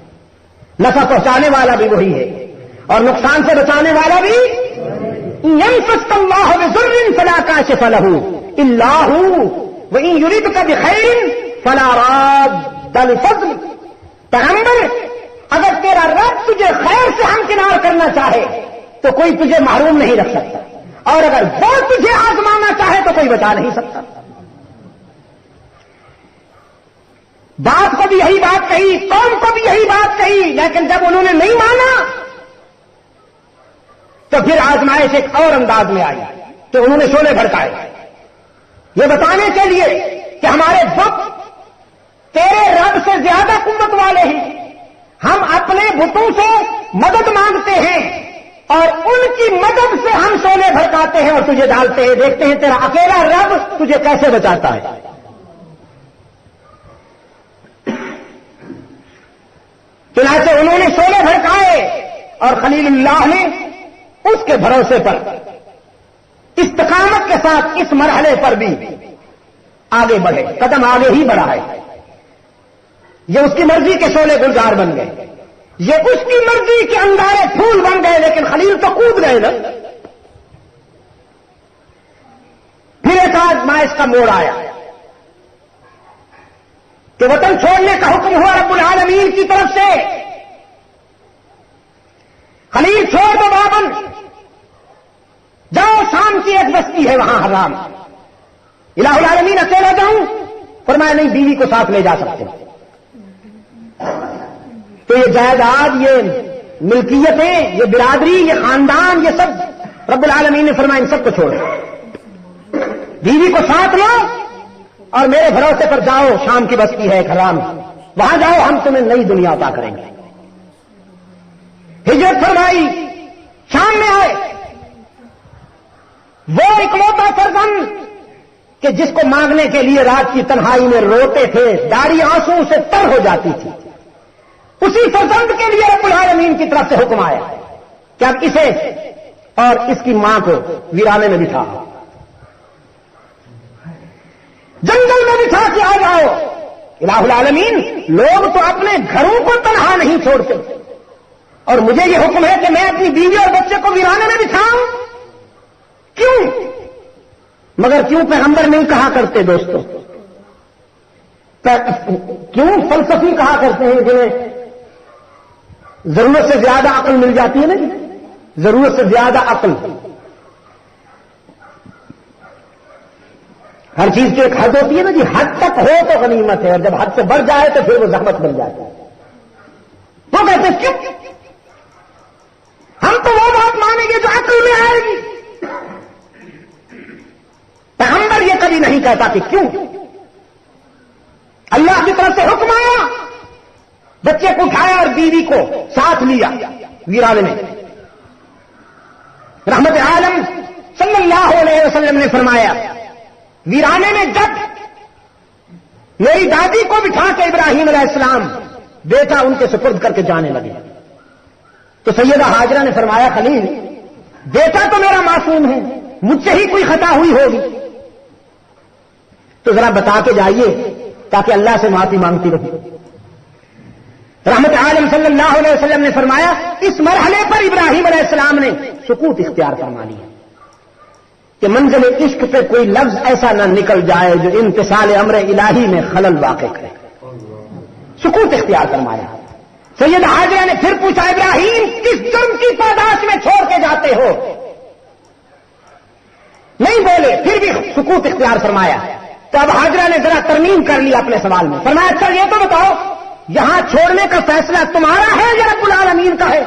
نفع پہنچانے والا بھی وہی ہے اور نقصان سے بچانے والا بھی۔ يَمْسَسْكَ اللَّهُ بِضُرٍّ فَلَا كَاشِفَ لَهُ إِلَّا هُوَ وَإِن يُرِدْكَ بِخَيْرٍ فَلَا رَادَّ لِفَضْلِهِ۔ پیغمبر اگر تیرا رب تجھے خیر سے ہمکنار کرنا چاہے تو کوئی تجھے محروم نہیں رکھ سکتا، اور اگر وہ تجھے آزمانا چاہے تو کوئی بچا نہیں سکتا۔ باپ کو بھی یہی بات کہی، قوم کو بھی یہی بات کہی، لیکن جب انہوں نے نہیں مانا تو پھر آزمائش ایک اور انداز میں آئی کہ انہوں نے شعلے بھڑکائے، یہ بتانے کے لیے کہ ہمارے بت تیرے رب سے زیادہ قوت والے ہیں، ہم اپنے بتوں سے مدد مانگتے ہیں اور ان کی مدد سے ہم شعلے بھڑکاتے ہیں اور تجھے ڈالتے ہیں، دیکھتے ہیں تیرا اکیلا رب تجھے کیسے بچاتا ہے۔ چنانچہ انہوں نے شعلے بھڑکائے اور خلیل اللہ نے اس کے بھروسے پر استقامت کے ساتھ اس مرحلے پر بھی آگے بڑھے، قدم آگے ہی بڑھا ہے۔ یہ اس کی مرضی کے شعلے گلزار بن گئے، یہ اس کی مرضی کے انگارے پھول بن گئے، لیکن خلیل تو کود گئے نا۔ پھر ایک آزمائش کا موڑ آیا کہ وطن چھوڑنے کا حکم ہوا رب العالمین کی طرف سے، خلیل چھوڑ دو بابن، جاؤ شام کی ایک بستی ہے وہاں حرام۔ الہ العالمین اکیلا جاؤں؟ فرمایا نہیں، بیوی کو ساتھ لے جا سکتے۔ تو یہ جائیداد، یہ ملکیتیں، یہ برادری، یہ خاندان، یہ سب رب العالمین نے فرمایا ان سب کو چھوڑ دو، بیوی کو ساتھ لو اور میرے بھروسے پر جاؤ، شام کی بستی ہے ایک حرام، وہاں جاؤ، ہم تمہیں نئی دنیا عطا کریں گے۔ ہجرت فرمائی، شام میں آئے، وہ اکلوتا فرزند کہ جس کو مانگنے کے لیے رات کی تنہائی میں روتے تھے، داڑھی آنسو سے تر ہو جاتی تھی، اسی فرزند کے لیے رب العالمین کی طرف سے حکم آیا کہ اب اسے اور اس کی ماں کو ویرانے میں بٹھا، جنگل میں بٹھا کے آ جاؤ۔ الہ العالمین، لوگ تو اپنے گھروں کو تنہا نہیں چھوڑتے، اور مجھے یہ حکم ہے کہ میں اپنی بیوی اور بچے کو ویرانے میں بٹھاؤں؟ کیوں؟ مگر کیوں پیغمبر نہیں کہا کرتے دوستوں؟ کیوں فلسفی کہا کرتے ہیں جنہیں ضرورت سے زیادہ عقل مل جاتی ہے نا، ضرورت سے زیادہ عقل، ہر چیز کی ایک حد ہوتی ہے نا جی، حد تک ہو تو غنیمت ہے، اور جب حد سے بڑھ جائے تو پھر وہ زحمت بن جاتی ہے۔ وہ کہتے ہیں کیوں؟ ہم تو وہ بات مانیں گے جو عقل میں آئے گی۔ پیغمبر یہ کبھی نہیں کہتا کہ کیوں، اللہ کی طرف سے حکم آیا، بچے کو اٹھایا اور بیوی کو ساتھ لیا ویرانے میں۔ رحمت عالم صلی اللہ علیہ وسلم نے فرمایا، ویرانے میں جب میری دادی کو بٹھا کے ابراہیم علیہ السلام بیٹا ان کے سپرد کر کے جانے لگے تو سیدہ ہاجرہ نے فرمایا، خلیل بیٹا تو میرا معصوم ہے، مجھ سے ہی کوئی خطا ہوئی ہوگی، تو ذرا بتا کے جائیے تاکہ اللہ سے معافی مانگتی رہے۔ رحمت عالم صلی اللہ علیہ وسلم نے فرمایا اس مرحلے پر ابراہیم علیہ السلام نے سکوت اختیار فرما لیا کہ منزل عشق پہ کوئی لفظ ایسا نہ نکل جائے جو امتثال امر الہی میں خلل واقع کرے، سکوت اختیار فرمایا۔ سید حاجرہ نے پھر پوچھا ابراہیم کس جرم کی پاداش میں چھوڑ کے جاتے ہو؟ نہیں بولے، پھر بھی سکوت اختیار فرمایا۔ تو اب حاجرہ نے ذرا ترمیم کر لی اپنے سوال میں، فرمایا اچھا یہ تو بتاؤ یہاں چھوڑنے کا فیصلہ تمہارا ہے یا رب العالمین کا ہے؟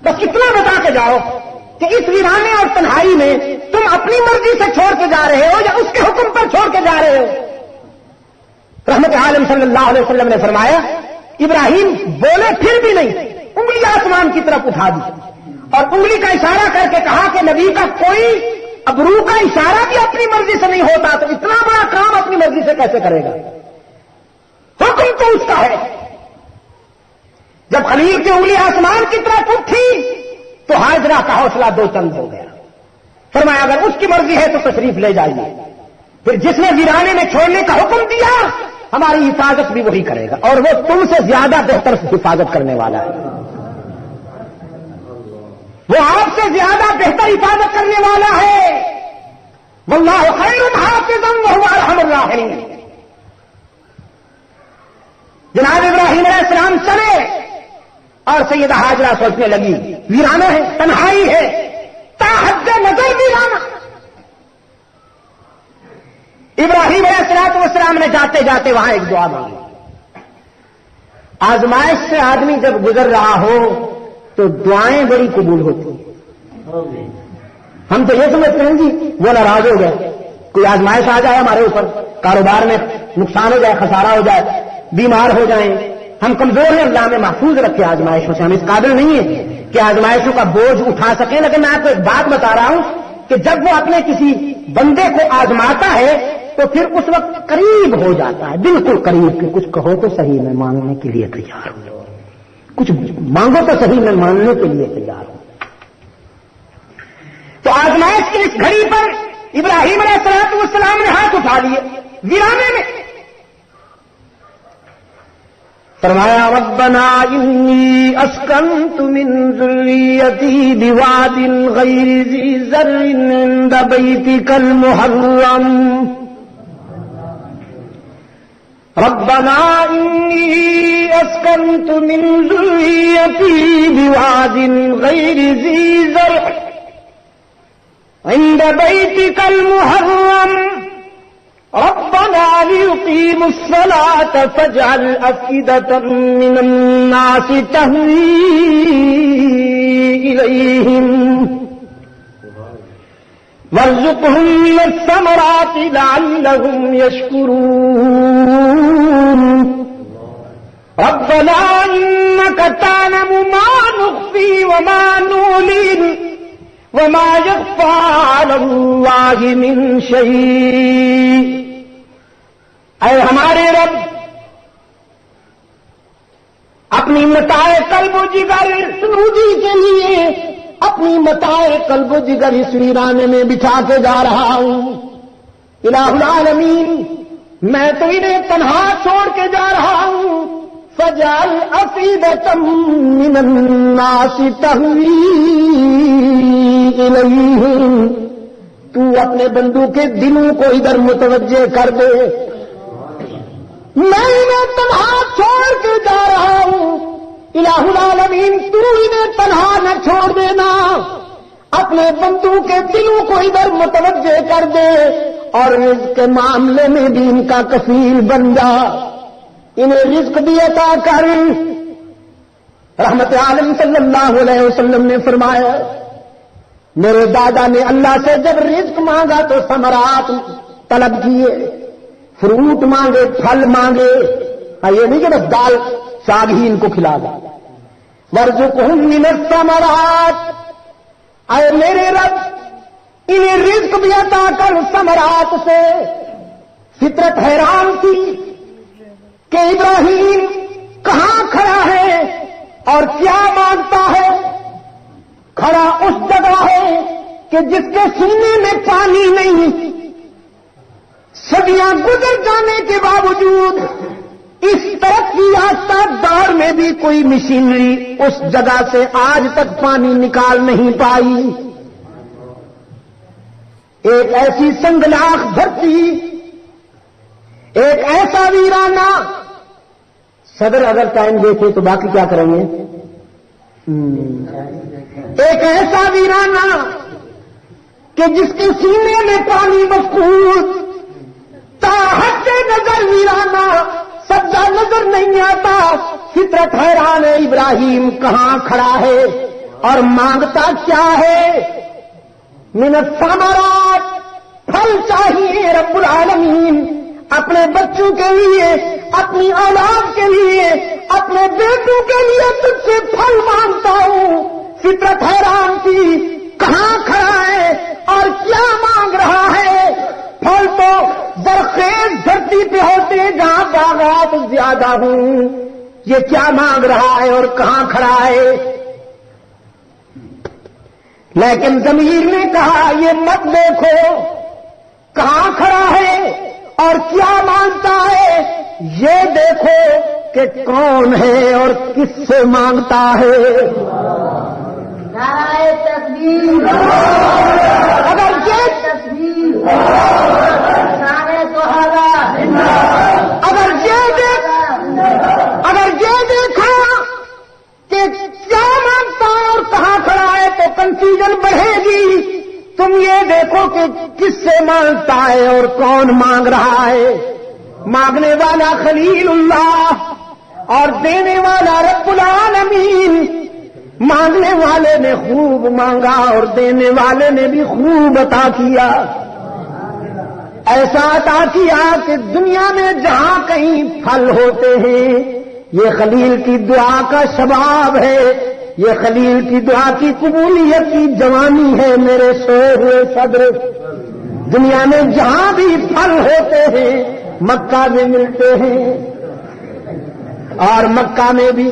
بس اتنا بتا کے جاؤ کہ اس ویرانے اور تنہائی میں تم اپنی مرضی سے چھوڑ کے جا رہے ہو یا اس کے حکم پر چھوڑ کے جا رہے ہو؟ رحمت عالم صلی اللہ علیہ وسلم نے فرمایا ابراہیم بولے پھر بھی نہیں، انگلی آسمان کی طرف اٹھا دی اور انگلی کا اشارہ کر کے کہا کہ نبی کا کوئی ابرو کا اشارہ بھی اپنی مرضی سے نہیں ہوتا تو اتنا بڑا کام اپنی مرضی سے کیسے کرے گا؟ حکم تو اس کا ہے۔ جب خلیل کی انگلی آسمان کی طرف اٹھی تو حاجرہ کا حوصلہ دو چند ہو گیا۔ فرمایا اگر اس کی مرضی ہے تو تشریف لے جائیے، پھر جس نے ویرانے میں چھوڑنے کا حکم دیا ہماری حفاظت بھی وہی کرے گا اور وہ تم سے زیادہ بہتر حفاظت کرنے والا ہے، وہ آپ سے زیادہ بہتر حفاظت کرنے والا ہے۔ واللہ خیر حافظا وهو ارحم الراحمین۔ جناب ابراہیم علیہ السلام چلے اور سیدہ حاجرہ سوچنے لگی ویرانہ ہے، تنہائی ہے، تاحد نظر ویرانہ۔ ابراہیم علیہ السلام نے جاتے جاتے وہاں ایک دعا مانگی۔ آزمائش سے آدمی جب گزر رہا ہو تو دعائیں بڑی قبول ہوتی ہیں۔ ہم تو یہ سمجھتے ہیں جی وہ ناراض ہو گئے، کوئی آزمائش آ جائے ہمارے اوپر، کاروبار میں نقصان ہو جائے، خسارہ ہو جائے، بیمار ہو جائیں، ہم کمزور ہیں، اللہ میں محفوظ رکھے آزمائشوں سے، ہم اس قابل نہیں ہیں کہ آزمائشوں کا بوجھ اٹھا سکیں۔ لیکن میں آپ کو ایک بات بتا رہا ہوں کہ جب وہ اپنے کسی بندے کو آزماتا ہے تو پھر اس وقت قریب ہو جاتا ہے، بالکل قریب کہ کچھ کہو تو صحیح میں مانگنے کے لیے تیار ہوں، کچھ مانگو تو صحیح میں ماننے کے لیے تیار ہوں۔ تو آزمائش کی اس گھڑی پر ابراہیم علیہ السلام نے ہاتھ اٹھا لیے ویرانے میں، فرمایا ربنا انی اسکنت من ذریتی بواد غیر ذی زرع عند بیتک المحرم ربنا انی اسکنت من ذریتی بواد غیر ذی زرع عند بیتک المحرم ربنا ليقيموا الصلاة فاجعل أفئدة من الناس تهوي إليهم وارزقهم من الثمرات لعلهم يشكرون ربنا إنك تعلم ما نخفي وما نعلن وما يخفى على الله من شيء۔ اے ہمارے رب اپنی متاع قلب و جگر روزی کے لیے اپنی متاع قلب و جگر اس ویرانے میں بچھا کے جا رہا ہوں۔ الہ العالمین میں تو انہیں تنہا چھوڑ کے جا رہا ہوں، فجعل افئدۃ من الناس تہوی الیہم، تو اپنے بندوں کے دلوں کو ادھر متوجہ کر دے۔ میں انہیں تنہا چھوڑ کے جا رہا ہوں، الہ العالمین تو انہیں تنہا نہ چھوڑ دینا، اپنے بندوں کے دلوں کو ادھر متوجہ کر دے اور رزق کے معاملے میں بھی ان کا کفیل بن جا، انہیں رزق بھی عطا کر۔ رحمت عالم صلی اللہ علیہ وسلم نے فرمایا میرے دادا نے اللہ سے جب رزق مانگا تو ثمرات طلب کیے، فروٹ مانگے، پھل مانگے، یہ نہیں کہ بس دال ساگ ہی ان کو کھلا دیا۔ وارزقہم من الثمرات، اے میرے رب انہیں رزق بھی عطا کر ثمرات سے۔ فطرت حیران تھی کہ ابراہیم کہاں کھڑا ہے اور کیا مانگتا ہے؟ کھڑا اس جگہ کیا ہے کہ جس کے سینے میں پانی نہیں، صدیاں گزر جانے کے باوجود اس ترقی یافتہ دور میں بھی کوئی مشینری اس جگہ سے آج تک پانی نکال نہیں پائی. ایک ایسی سنگلاخ دھرتی، ایک ایسا ویرانہ. صدر اگر ٹائم دیکھے تو باقی کیا کریں گے. ایک ایسا ویرانہ کہ جس کے سینے میں پانی مفقود، تاحد نظر ویرانہ، سبزہ نظر نہیں آتا. فطرت حیران ہے ابراہیم کہاں کھڑا ہے اور مانگتا کیا ہے. من الثمرات، پھل چاہیے رب العالمین اپنے بچوں کے لیے، اپنی اولاد کے لیے، اپنے بیٹوں کے لیے تجھ سے پھل مانگتا ہوں. فطرت حیران تھی کہاں کھڑا ہے اور کیا مانگ رہا ہے. پھل تو زرخیز دھرتی پہ ہوتے جہاں باغات زیادہ ہوں، یہ کیا مانگ رہا ہے اور کہاں کھڑا ہے. لیکن ضمیر نے کہا یہ مت دیکھو کہاں کھڑا ہے اور کیا مانگتا ہے، یہ دیکھو کہ کون ہے اور کس سے مانگتا ہے. نعرہ تکبیر، اگر یہ تکبیر، نعرہ صحابہ، اگر یہ دیکھا کہ کیا مانگتا ہے اور کہاں کھڑا ہے تو کنفیوژن بڑھے گی. تم یہ دیکھو کہ کس سے مانگتا ہے اور کون مانگ رہا ہے. مانگنے والا خلیل اللہ اور دینے والا رب العالمین. مانگنے والے نے خوب مانگا اور دینے والے نے بھی خوب عطا کیا. ایسا عطا کیا کہ دنیا میں جہاں کہیں پھل ہوتے ہیں یہ خلیل کی دعا کا شباب ہے، یہ خلیل کی دعا کی قبولیت کی جوانی ہے. میرے سوئے ہوئے صدر، دنیا میں جہاں بھی پھل ہوتے ہیں مکہ میں ملتے ہیں، اور مکہ میں بھی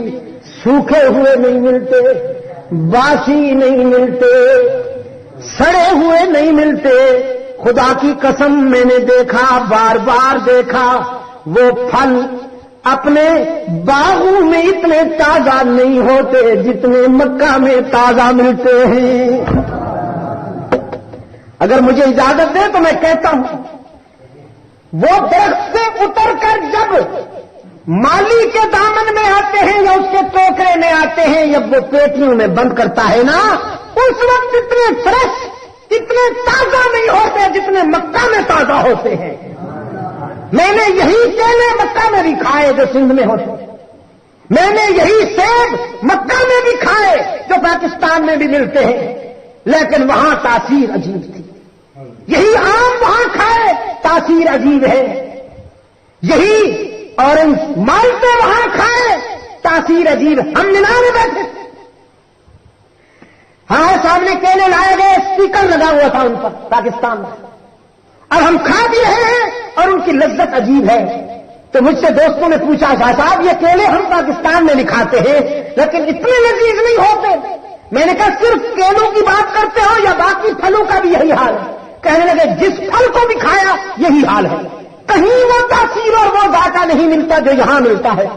سوکھے ہوئے نہیں ملتے، باسی نہیں ملتے، سڑے ہوئے نہیں ملتے. خدا کی قسم میں نے دیکھا، بار بار دیکھا، وہ پھل اپنے باغوں میں اتنے تازہ نہیں ہوتے جتنے مکہ میں تازہ ملتے ہیں. اگر مجھے اجازت دے تو میں کہتا ہوں وہ درخت سے اتر کر جب مالی کے دامن میں آتے ہیں یا اس کے ٹوکرے میں آتے ہیں یا وہ پیٹیوں میں بند کرتا ہے نا، اس وقت اتنے فریش، اتنے تازہ نہیں ہوتے جتنے مکہ میں تازہ ہوتے ہیں. میں نے یہی کیلے مکہ میں بھی کھائے جو سندھ میں ہوتے ہیں، میں نے یہی سیب مکہ میں بھی کھائے جو پاکستان میں بھی ملتے ہیں، لیکن وہاں تاثیر عجیب تھی. یہی آم وہاں کھائے، تاثیر عجیب ہے. یہی اورنج مالٹے وہاں کھائے، تاثیر عجیب. ہم مینار میں بیٹھے، ہمارے سامنے کیلے لائے گئے، اسپیکر لگا ہوا تھا ان پر پاکستان میں، اور ہم کھا بھی رہے ہیں اور ان کی لذت عجیب ہے. تو مجھ سے دوستوں نے پوچھا شاہ صاحب یہ کیلے ہم پاکستان میں بھی کھاتے ہیں لیکن اتنے لذیذ نہیں ہوتے. میں نے کہا صرف کیلوں کی بات کرتے ہو یا باقی پھلوں کا بھی یہی حال ہے؟ کہنے لگے جس پھل کو بھی کھایا یہی حال ہے، کہیں وہ تاثیر اور وہ ذائقہ نہیں ملتا جو یہاں ملتا ہے.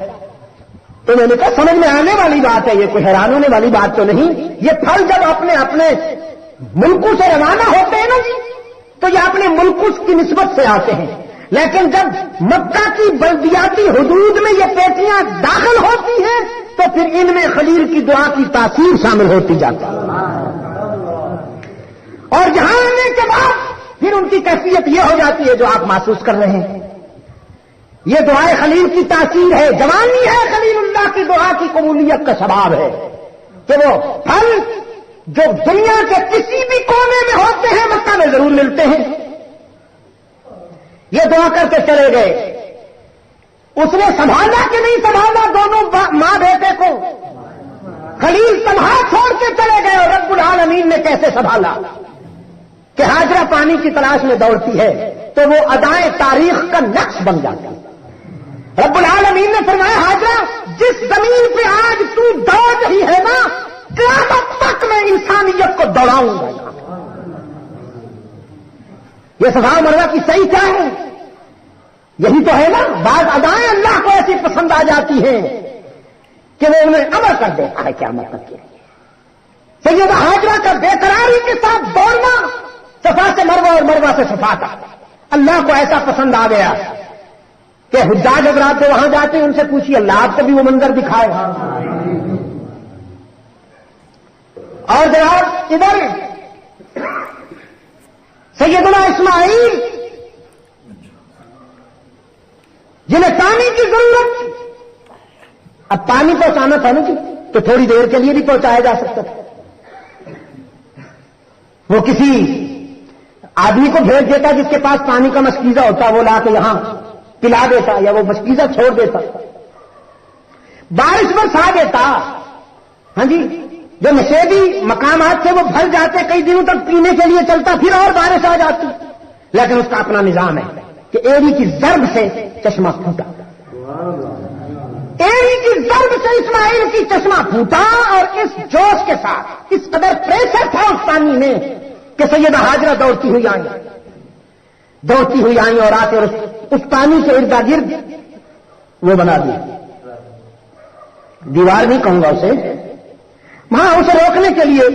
تو میں نے کہا سمجھ میں آنے والی بات ہے، یہ کوئی حیران ہونے والی بات تو نہیں. یہ پھل جب اپنے اپنے ملکوں سے روانہ ہوتے ہیں نا جی تو یہ اپنے ملکوں کی نسبت سے آتے ہیں، لیکن جب مکہ کی بلدیاتی حدود میں یہ پیٹیاں داخل ہوتی ہیں تو پھر ان میں خلیل کی دعا کی تاثیر شامل ہوتی جاتی ہے. اور یہاں آنے کے بعد پھر ان کی کیفیت یہ ہو جاتی ہے جو آپ محسوس کر رہے ہیں. یہ دعائے خلیل کی تاثیر ہے، جوانی ہے خلیل اللہ کی دعا کی قبولیت کا سبب ہے کہ وہ پھل جو دنیا کے کسی بھی کونے میں ہوتے ہیں مکہ میں ضرور ملتے ہیں. یہ دعا کر کے چلے گئے. اس نے سنبھالا کہ نہیں سنبھالا دونوں ماں بیٹے کو؟ خلیل سنبھال چھوڑ کے چلے گئے. اور رب العالمین نے کیسے سنبھالا کہ ہاجرہ پانی کی تلاش میں دوڑتی ہے تو وہ ادائیں تاریخ کا نقش بن جاتا ہے. رب العالمین نے فرمایا ہاجرہ جس زمین پہ آج تو دوڑ رہی ہے نا قیامت تک میں انسانیت کو دوڑاؤں گا یہاں. یہ صفا مروا کی صحیح کیا ہے؟ یہی تو ہے نا. بعض ادائیں اللہ کو ایسی پسند آ جاتی ہیں کہ وہ انہیں امر کر دیتا ہے قیامت تک کے لیے. سیدہ حاجرہ کا بے قراری کے ساتھ دوڑنا صفا سے مروہ اور مروہ سے صفا تک اللہ کو ایسا پسند آ گیا کہ حجاج حضرات جو وہاں جاتے ہیں ان سے پوچھیے اللہ آپ کو بھی وہ منظر دکھائے. اور جناب ادھر سیدنا اسماعیل جنہیں پانی کی ضرورت تھی. اب پانی پہنچانا تھا نا جی تو تھوڑی دیر کے لیے بھی پہنچایا جا سکتا تھا. وہ کسی آدمی کو بھیج دیتا جس کے پاس پانی کا مشکیزہ ہوتا, وہ لا کے یہاں پلا دیتا یا وہ مشکیزہ چھوڑ دیتا. بارش برسا دیتا. ہاں جی, جو نشیبی مقامات تھے وہ بھر جاتے, کئی دنوں تک پینے کے لیے چلتا, پھر اور بارش آ جاتی. لیکن اس کا اپنا نظام ہے کہ ایڑی کی ضرب سے چشمہ پھوٹا. ایڑی کی ضرب سے اسماعیل کی چشمہ پھوٹا, اور اس جوش کے ساتھ اس قدر پریشر تھا اس پانی میں کہ سیدہ حاجرہ دوڑتی ہوئی آئیں اور آتے اور اس پانی کے ارد گرد وہ بنا دی دیوار, نہیں کہوں گا اسے, وہاں اسے روکنے کے لیے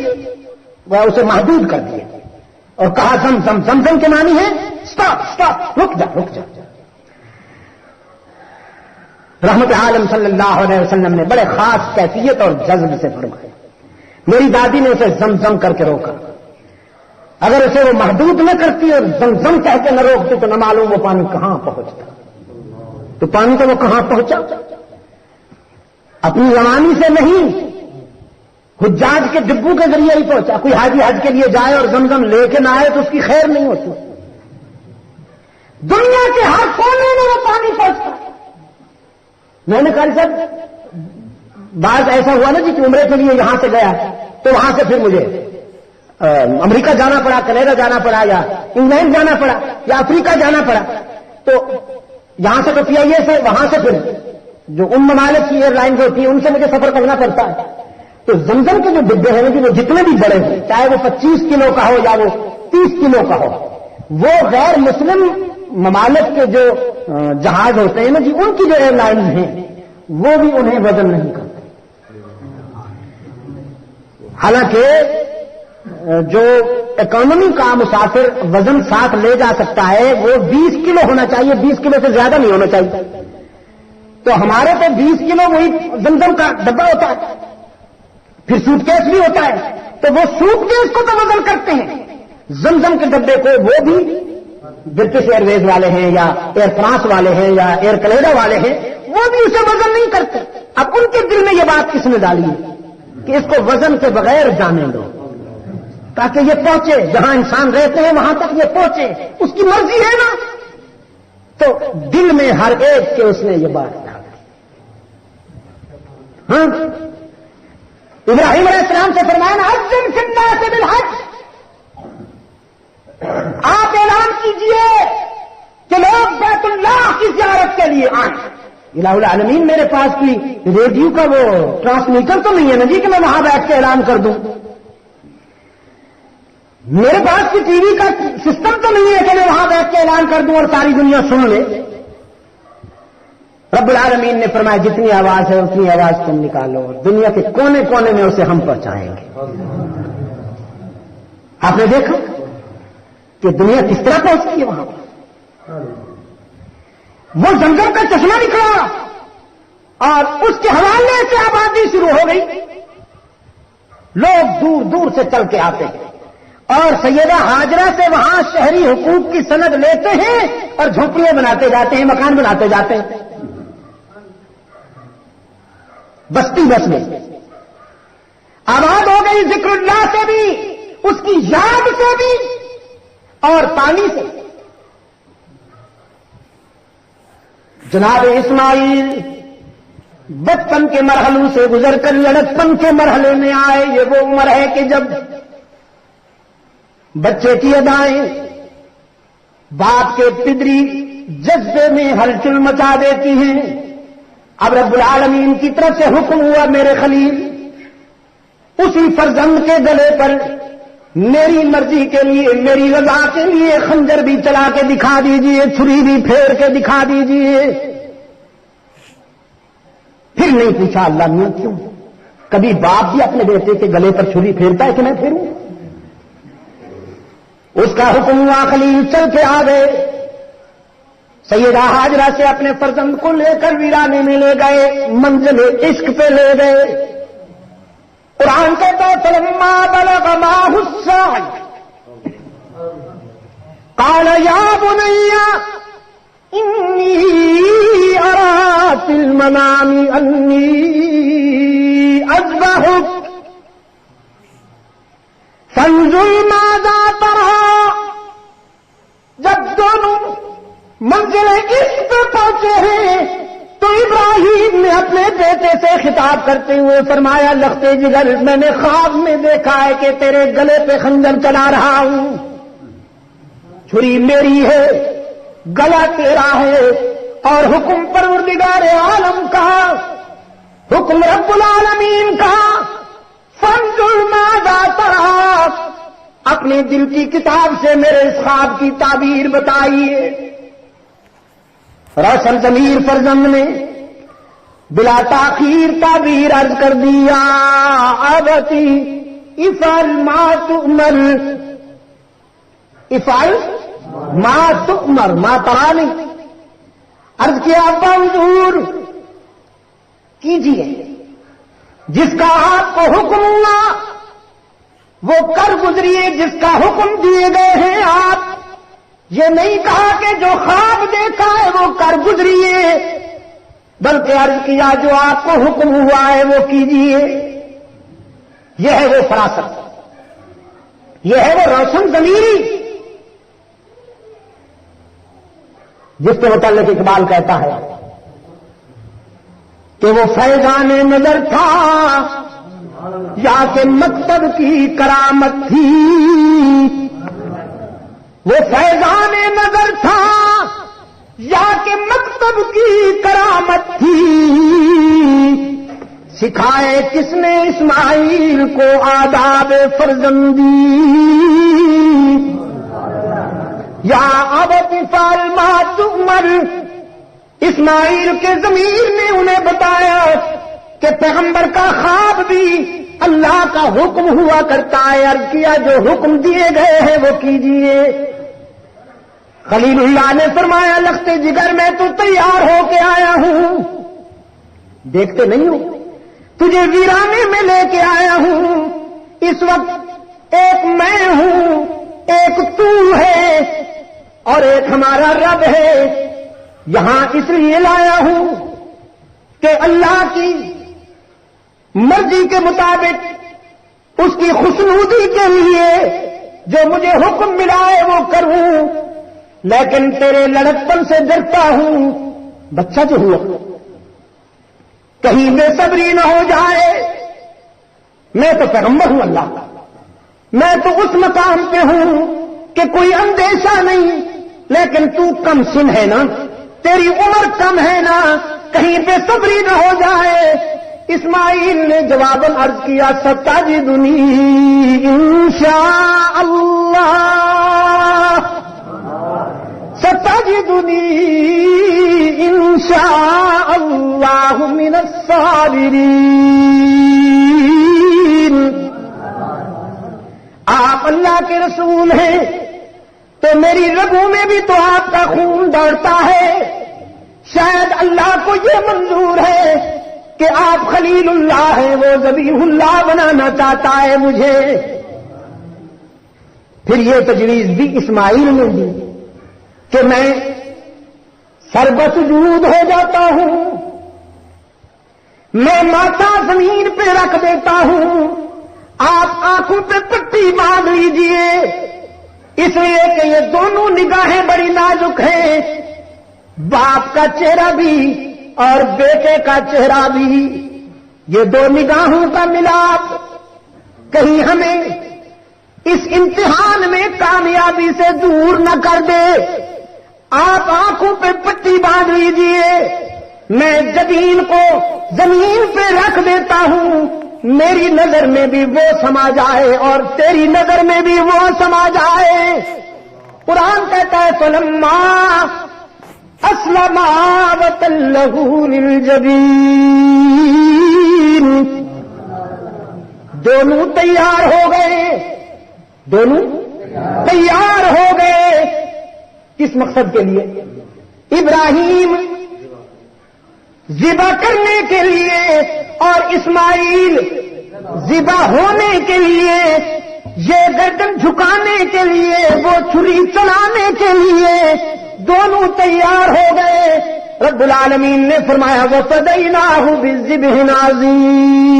وہ اسے محدود کر دیے اور کہا زمزم کے معنی ہے سٹاپ, رک جا. رحمت عالم صلی اللہ علیہ وسلم نے بڑے خاص کیفیت اور جذب سے فرمایا. میری دادی نے اسے زمزم کر کے روکا. اگر اسے وہ محدود نہ کرتی اور زمزم کہہ کے نہ روکتی تو نہ معلوم وہ پانی کہاں پہنچتا. تو پانی تو وہ کہاں پہنچا, اپنی روانی سے نہیں, حجاج کے ڈبو کے ذریعے ہی پہنچا. کوئی حاجی حج کے لیے جائے اور زمزم لے کے نہ آئے تو اس کی خیر نہیں ہوتی. دنیا کے ہر کونے میں وہ پانی پہنچتا. میں نے کہا صاحب بعض ایسا ہوا نا جی کہ عمرے کے لیے یہاں سے گیا تو وہاں سے پھر مجھے امریکہ جانا پڑا, کینیڈا جانا پڑا, یا انگلینڈ جانا پڑا, یا افریقہ جانا پڑا. تو یہاں سے تو پی آئی اے سے, وہاں سے پھر جو ان ممالک کی ایئر لائنز ہوتی ہیں ان سے مجھے سفر کرنا پڑتا ہے. تو زمزم کے جو ڈبے ہیں وہ جتنے بھی بڑے ہیں, چاہے وہ 25 کلو کا ہو یا وہ 30 کلو کا ہو, وہ غیر مسلم ممالک کے جو جہاز ہوتے ہیں نا جی, ان کی جو ایئر لائنز ہیں وہ بھی انہیں وزن نہیں کرتے. حالانکہ جو اکانومی کا مسافر وزن ساتھ لے جا سکتا ہے وہ 20 کلو ہونا چاہیے, 20 کلو سے زیادہ نہیں ہونا چاہیے. تو ہمارے تو 20 کلو وہی زمزم کا ڈبہ ہوتا ہے, پھر سوٹ کیس بھی ہوتا ہے, تو وہ سوٹ کیس کو تو وزن کرتے ہیں. زمزم کے ڈبے کو وہ بھی برٹش ایئر ویز والے ہیں یا ایئر فرانس والے ہیں یا ایئر کینیڈا والے ہیں, وہ بھی اسے وزن نہیں کرتے. اب ان کے دل میں یہ بات کس نے ڈالی ہے کہ اس کو وزن کے بغیر جانے دو تاکہ یہ پہنچے جہاں انسان رہتے ہیں وہاں تک یہ پہنچے, اس کی مرضی ہے نا. تو دل میں ہر ایک کے اس نے یہ بات ڈالی. ہاں, ابراہیم علیہ السلام سے فرمایا نا اذن فی الناس بالحج, آپ اعلان کیجئے کہ لوگ بیت اللہ کی زیارت کے لیے آئیں. الہ العالمین, میرے پاس کوئی ریڈیو کا وہ ٹرانسمیٹر تو نہیں ہے نا جی کہ میں وہاں بیٹھ کے اعلان کر دوں. میرے پاس کوئی ٹی وی کا سسٹم تو نہیں ہے کہ میں وہاں بیٹھ کے اعلان کر دوں اور ساری دنیا سن لے. رب العالمین نے فرمایا جتنی آواز ہے اتنی آواز تم نکالو, دنیا کے کونے کونے میں اسے ہم پہنچائیں گے. آپ نے دیکھا کہ دنیا کس طرح پہنچتی ہے وہاں. وہ زمزم کا چشمہ نکلا اور اس کے حوالے سے آبادی شروع ہو گئی. لوگ دور دور سے چل کے آتے ہیں اور سیدہ حاجرہ سے وہاں شہری حقوق کی سند لیتے ہیں اور جھونپڑیاں بناتے جاتے ہیں, مکان بناتے جاتے ہیں. بستی بس میں آباد ہو گئی, ذکر اللہ سے بھی, اس کی یاد سے بھی اور پانی سے. جناب اسماعیل بچپن کے مرحلوں سے گزر کر لڑکپن کے مرحلے میں آئے. یہ وہ عمر ہے کہ جب بچے کی ادائیں باپ کے پدری جذبے میں ہلچل مچا دیتی ہیں. اب رب العالمین کی طرف سے حکم ہوا میرے خلیل اسی فرزند کے گلے پر میری مرضی کے لیے، میری رضا کے لیے خنجر بھی چلا کے دکھا دیجئے، چھری بھی پھیر کے دکھا دیجئے۔ پھر نہیں پوچھا اللہ نے کیوں؟ کبھی باپ بھی اپنے بیٹے کے گلے پر چھری پھیرتا ہے کہ میں پھیروں؟ اس کا حکم ہوا، خلیل چل کے آ گئے، سیدہ ہاجرہ سے اپنے فرزند کو لے کر ویرانے میں لے گئے، منزل عشق پہ لے گئے۔ قرآن کہتا ہے فلما بلغ معه السعي قال يا بني إني أرى في المنام أني أذبحك فانظر ماذا ترى۔ جب دونوں منزل عشق پہ پہنچے ہیں تو ابراہیم نے اپنے بیٹے سے خطاب کرتے ہوئے فرمایا، لختے جگر میں نے خواب میں دیکھا ہے کہ تیرے گلے پہ خنجر چلا رہا ہوں، چھری میری ہے، گلا تیرا ہے، اور حکم پروردگار عالم کا، حکم رب العالمین کا، فانظر ماذا ترى، اپنے دل کی کتاب سے میرے اس خواب کی تعبیر بتائیے۔ روشن ضمیر فرزند نے بلا تاخیر تعبیر عرض کر دیا، ابتی افعل ما تؤمر، افعل ما تؤمر، ما ترى نہیں، عرض کیا ابا حضور کیجیے، جس کا آپ کو حکم ہوا وہ کر گزریے، جس کا حکم دیے گئے ہیں آپ، یہ نہیں کہا کہ جو خواب دیکھا ہے وہ کر گزریے، بلکہ عرض کیا جو آپ کو حکم ہوا ہے وہ کیجیے۔ یہ ہے وہ فراست، یہ ہے وہ روشن ضمیری جس کے متعلق اقبال کہتا ہے کہ وہ فیضان نظر تھا یا کہ مکتب کی کرامت تھی، وہ فیضان نظر تھا یا کہ مکتب کی کرامت تھی، سکھائے کس نے اسماعیل کو آداب فرزندی، یا ابت افعل ما تؤمر، اسماعیل کے ضمیر نے انہیں بتایا کہ پیغمبر کا خواب بھی اللہ کا حکم ہوا کرتا ہے، عرض کیا جو حکم دیے گئے ہیں وہ کیجیے۔ خلیل اللہ نے فرمایا لختے جگر میں تو تیار ہو کے آیا ہوں، دیکھتے نہیں ہو تجھے ویرانے میں لے کے آیا ہوں، اس وقت ایک میں ہوں، ایک تو ہے اور ایک ہمارا رب ہے، یہاں اس لیے لایا ہوں کہ اللہ کی مرضی کے مطابق اس کی خوشنودی کے لیے جو مجھے حکم ملا ہے وہ کروں، لیکن تیرے لڑکپن سے ڈرتا ہوں، بچہ جو ہوا کہیں بے صبری نہ ہو جائے، میں تو پیغمبر ہوں اللہ کا، میں تو اس مقام پہ ہوں کہ کوئی اندیشہ نہیں، لیکن تو کم سن ہے نا، تیری عمر کم ہے نا، کہیں بے صبری نہ ہو جائے۔ اسماعیل نے جواباً عرض کیا ستجدنی انشاء اللہ، ستجدنی انشاء اللہ من الصابرین، آپ اللہ کے رسول ہیں تو میری رگوں میں بھی تو آپ کا خون دوڑتا ہے، شاید اللہ کو یہ منظور ہے کہ آپ خلیل اللہ ہیں، وہ ذبیح اللہ بنانا چاہتا ہے مجھے۔ پھر یہ تجویز بھی اسماعیل نے دی کہ میں سربسجود ہو جاتا ہوں، میں ماتھا زمین پہ رکھ دیتا ہوں، آپ آنکھوں پہ پٹی باندھ لیجئے، اس لیے کہ یہ دونوں نگاہیں بڑی نازک ہیں، باپ کا چہرہ بھی اور بیٹے کا چہرہ بھی، یہ دو نگاہوں کا ملاپ کہیں ہمیں اس امتحان میں کامیابی سے دور نہ کر دے۔ آپ آنکھوں پہ پٹی باندھ لیجئے، میں جبین کو زمین پہ رکھ دیتا ہوں، میری نظر میں بھی وہ سما جائے اور تیری نظر میں بھی وہ سما جائے. قرآن کہتا ہے فلما اسلما وتلہ للجبین، دونوں تیار ہو گئے، دونوں تیار ہو گئے. کس مقصد کے لیے؟ ابراہیم ذبح کرنے کے لیے اور اسماعیل ذبح ہونے کے لیے، یہ گردن جھکانے کے لیے، وہ چھری چلانے کے لیے دونوں تیار ہو گئے. رب العالمین نے فرمایا وَفَدَيْنَاهُ بِالذِّبْحِ الْعَظِيمِ،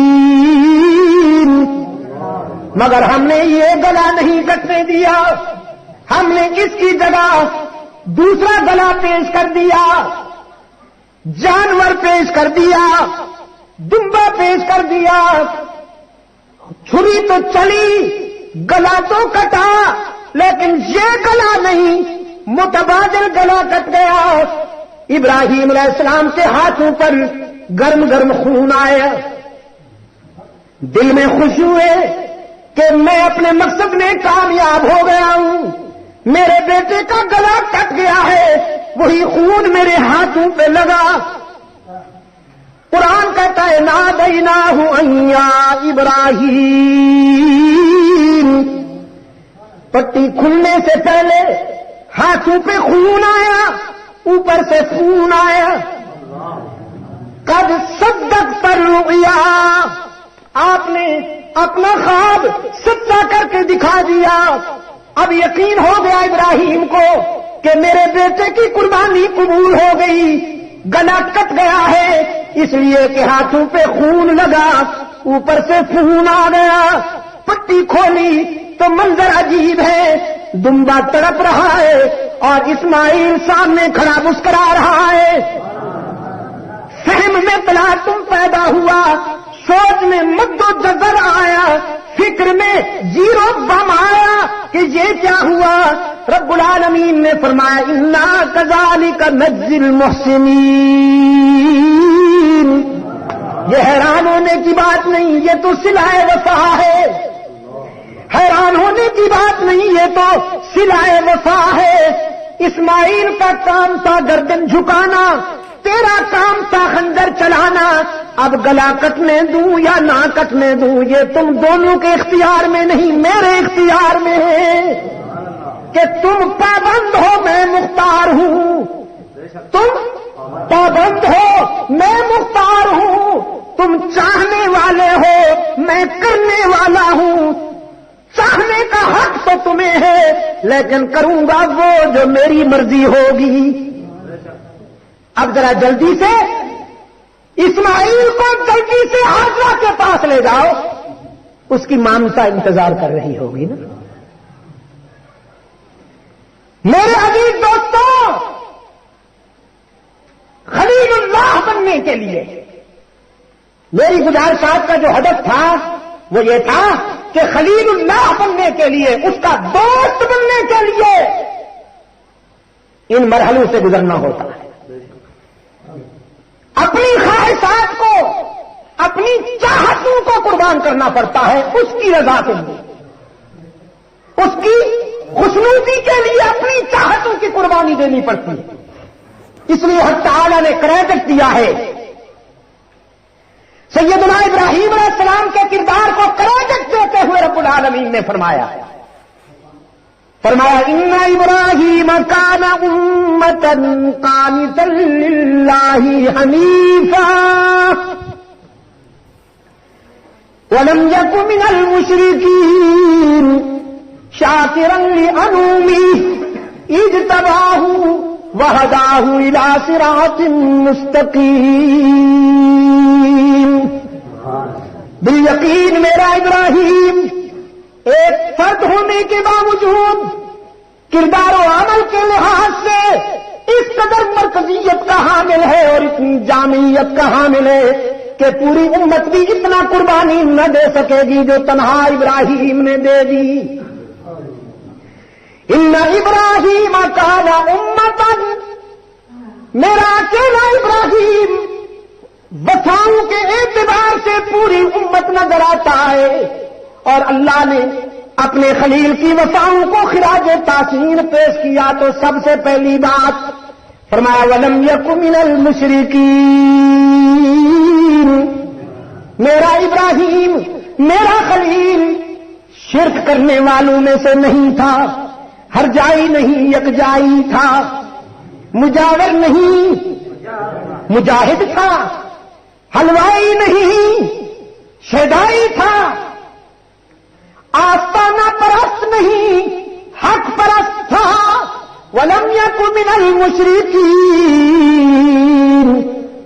مگر ہم نے یہ گلا نہیں کٹنے دیا، ہم نے اس کی جگہ دوسرا گلا پیش کر دیا، جانور پیش کر دیا، دمبا پیش کر دیا. چھری تو چلی، گلا تو کٹا، لیکن یہ گلا نہیں، متبادل گلا کٹ گیا. ابراہیم علیہ السلام کے ہاتھوں پر گرم گرم خون آیا، دل میں خوشی ہوئے کہ میں اپنے مقصد میں کامیاب ہو گیا ہوں، میرے بیٹے کا گلا کٹ گیا ہے، وہی خون میرے ہاتھوں پہ لگا. قرآن کہتا ہے نادیناہ ان یا ابراہیم، پٹی کھلنے سے پہلے ہاتھوں پہ خون آیا، اوپر سے خون آیا. قد صدقت الرؤیا، آپ نے اپنا خواب سچا کر کے دکھا دیا. اب یقین ہو گیا ابراہیم کو کہ میرے بیٹے کی قربانی قبول ہو گئی، گلا کٹ گیا ہے اس لیے کہ ہاتھوں پہ خون لگا، اوپر سے خون آ گیا. پٹی کھولی تو منظر عجیب ہے، دمبا تڑپ رہا ہے اور اسماعیل سامنے کھڑا مسکرا رہا ہے. فہم میں تلاطم پیدا ہوا، سوچ میں مد و جزر آیا، فکر میں زیرو بم آیا کہ یہ کیا ہوا. رب العالمین نے فرمایا انا کذالک نجزی المحسنین. یہ حیران ہونے کی بات نہیں، یہ تو صلہ وفا ہے. حیران ہونے کی بات نہیں، یہ تو صلہ وفا ہے. اسماعیل کا کام تھا گردن جھکانا، تیرا کام تھا خنجر چلانا. اب گلا کٹنے دوں یا نہ کٹنے دوں یہ تم دونوں کے اختیار میں نہیں، میرے اختیار میں ہے کہ تم پابند ہو میں مختار ہوں، تم پابند ہو میں مختار ہوں. تم چاہنے والے ہو میں کرنے والا ہوں. چاہنے کا حق تو تمہیں ہے، لیکن کروں گا وہ جو میری مرضی ہوگی. اب ذرا جلدی سے اسماعیل کو جلدی سے حاجرہ کے پاس لے جاؤ، اس کی مامتا انتظار کر رہی ہوگی نا. میرے عزیز دوستوں، خلیل اللہ بننے کے لیے میری گزارشات کا جو ہدف تھا وہ یہ تھا کہ خلیل اللہ بننے کے لیے، اس کا دوست بننے کے لیے ان مرحلوں سے گزرنا ہوتا ہے. اپنی خواہشات کو، اپنی چاہتوں کو قربان کرنا پڑتا ہے اس کی رضا کے لیے، اس کی خوشنودی کے لیے اپنی چاہتوں کی قربانی دینی پڑتی ہے. اس لیے حق تعالی نے کریڈٹ دیا ہے، سیدنا ابراہیم علیہ السلام کے کردار کو کریڈٹ دیتے ہوئے رب العالمین نے فرمایا ان ابراہیم کان امۃ قانتا للہ حنیفا ولم یک من المشرکین شاکرا لانعمہ اجتباہ وہداہ الی صراط مستقیم. بالیقین میرا ابراہیم ایک فرد ہونے کے باوجود کردار و عمل کے لحاظ سے اس قدر مرکزیت کا حامل ہے اور اتنی جامعیت کا حامل ہے کہ پوری امت بھی اتنا قربانی نہ دے سکے گی جو تنہا ابراہیم نے دے دی. ان ابراہیم کان امۃ، میرا اکیلا ابراہیم وفاؤں کے اعتبار سے پوری امت وقت نظر آتا ہے. اور اللہ نے اپنے خلیل کی وفاؤں کو خراج تحسین پیش کیا تو سب سے پہلی بات فرمایا وَلَمْ يَكُ مِنَ الْمُشْرِكِينَ. میرا ابراہیم میرا خلیل شرک کرنے والوں میں سے نہیں تھا، ہر جائی نہیں یکجائی تھا، مجاور نہیں مجاہد تھا، حلوائی نہیں شیدائی تھا، آستانہ پرست نہیں حق پرست تھا. وَلَمْ يَكُ مِنَ الْمُشْرِكِينَ.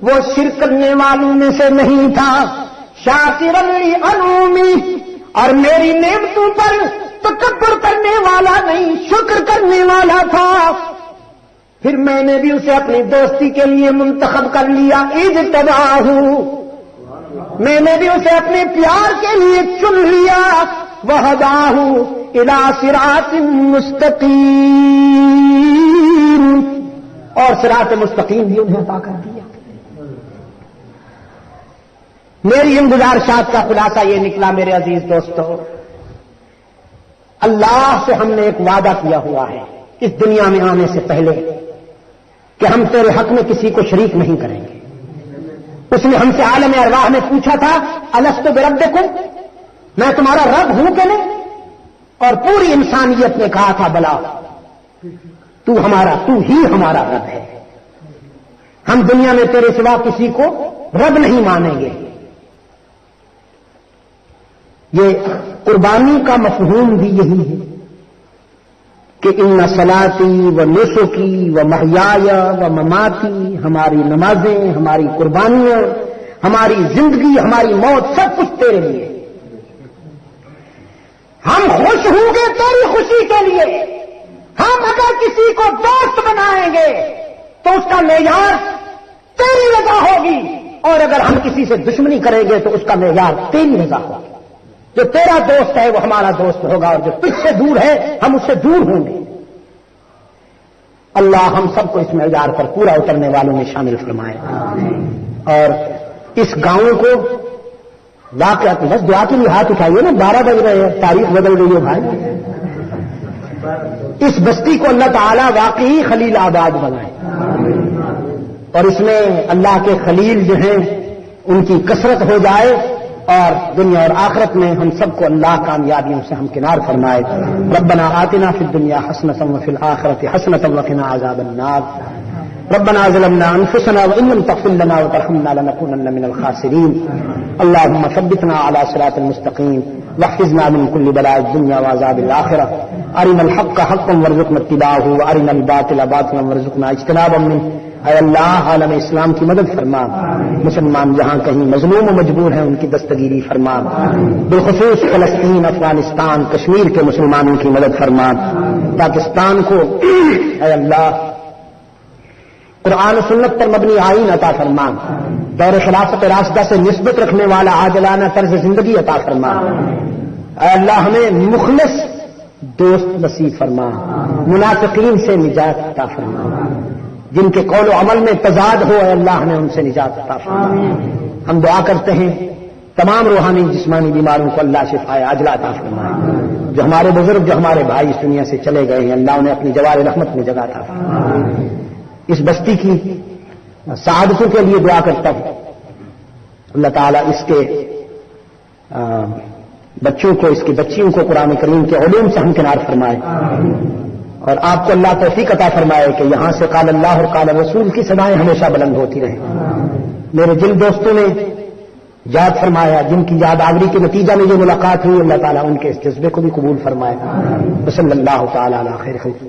وہ شرک کرنے والوں میں سے نہیں تھا. شاکرا لِأَنْعُمِهِ. اور میری نعمتوں پر تکبر کرنے والا نہیں، شکر کرنے والا تھا. پھر میں نے بھی اسے اپنی دوستی کے لیے منتخب کر لیا. اجتباہ. میں نے بھی اسے اپنے پیار کے لیے چن لیا. وہداہ الی صراط مستقیم. اور صراط مستقیم بھی انہیں عطا کر دیا. میری ان گزارشات کا خلاصہ یہ نکلا میرے عزیز دوستو، اللہ سے ہم نے ایک وعدہ کیا ہوا ہے اس دنیا میں آنے سے پہلے کہ ہم تیرے حق میں کسی کو شریک نہیں کریں گے. اس نے ہم سے عالم ارواح میں پوچھا تھا الست بربکم، میں تمہارا رب ہوں کہ نہیں؟ اور پوری انسانیت نے کہا تھا بلا، تو ہی ہمارا رب ہے. ہم دنیا میں تیرے سوا کسی کو رب نہیں مانیں گے. یہ قربانی کا مفہوم بھی یہی ہے کہ ان صلاتی و نسکی و محیای و مماتی، ہماری نمازیں، ہماری قربانیاں، ہماری زندگی، ہماری موت سب کچھ تیرے لیے. ہم خوش ہوں گے تیری خوشی کے لیے. ہم اگر کسی کو دوست بنائیں گے تو اس کا معیار تیری رضا ہوگی، اور اگر ہم کسی سے دشمنی کریں گے تو اس کا معیار تیری رضا ہوگی. جو تیرا دوست ہے وہ ہمارا دوست ہوگا، اور جو تجھ سے دور ہے ہم اس سے دور ہوں گے. اللہ ہم سب کو اس معیار پر پورا اترنے والوں میں شامل فرمائے. اور اس گاؤں کو واقعات بس دعا کے لیے ہاتھ اٹھائیے نا، 12 بج رہے ہیں، تاریخ بدل گئی ہے بھائی. اس بستی کو اللہ تعالیٰ واقعی خلیل آباد بنائے، اور اس میں اللہ کے خلیل جو ہیں ان کی کثرت ہو جائے، اور دنیا اور آخرت میں ہم سب کو اللہ کامیابیوں سے ہمکنار فرمائے. ربنا آتنا فی الدنیا حسنۃ وفی الآخرۃ حسنۃ وقنا عذاب النار. ربنا ظلمنا انفسنا وان لم تغفر لنا وترحمنا لنكونن من الخاسرين. اللهم ثبتنا على صراط المستقيم واحفظنا من كل بلاء الدنيا وعذاب الآخرة. أرنا الحق حقا وارزقنا اتباعه وأرنا الباطل باطلا وارزقنا اجتنابا منه. اے اللہ عالم اسلام کی مدد فرما. مسلمان جہاں کہیں مظلوم و مجبور ہیں ان کی دستگیری فرما. بالخصوص فلسطین، افغانستان، کشمیر کے مسلمانوں کی مدد فرما. پاکستان کو اے اللہ قرآن و سنت پر مبنی آئین عطا فرما. دور خلافت راشدہ سے نسبت رکھنے والا عادلانہ طرز زندگی عطا فرما. اے اللہ ہمیں مخلص دوست نصیب فرما. منافقین سے نجات عطا فرما. جن کے قول و عمل میں تضاد ہو اے اللہ ہمیں ان سے نجات عطا فرما. ہم دعا کرتے ہیں تمام روحانی جسمانی بیماروں کو اللہ شفائے عاجلہ عطا فرمائے. جو ہمارے بزرگ، جو ہمارے بھائی اس دنیا سے چلے گئے ہیں اللہ انہیں اپنی جوار رحمت میں جگہ عطا فرمائے. اس بستی کی سعادتوں کے لیے دعا کرتا ہوں. اللہ تعالیٰ اس کے بچوں کو، اس کی بچیوں کو قرآن کریم کے علوم سے ہمکنار فرمائے، اور آپ کو اللہ توفیق عطا فرمائے کہ یہاں سے قال اللہ اور قال رسول کی صدائیں ہمیشہ بلند ہوتی رہیں. میرے جن دوستوں نے یاد فرمایا، جن کی یاد آوری کے نتیجہ میں یہ ملاقات ہوئی، اللہ تعالیٰ ان کے اس جذبے کو بھی قبول فرمائے. صلی اللہ تعالیٰ علی خیر خلق.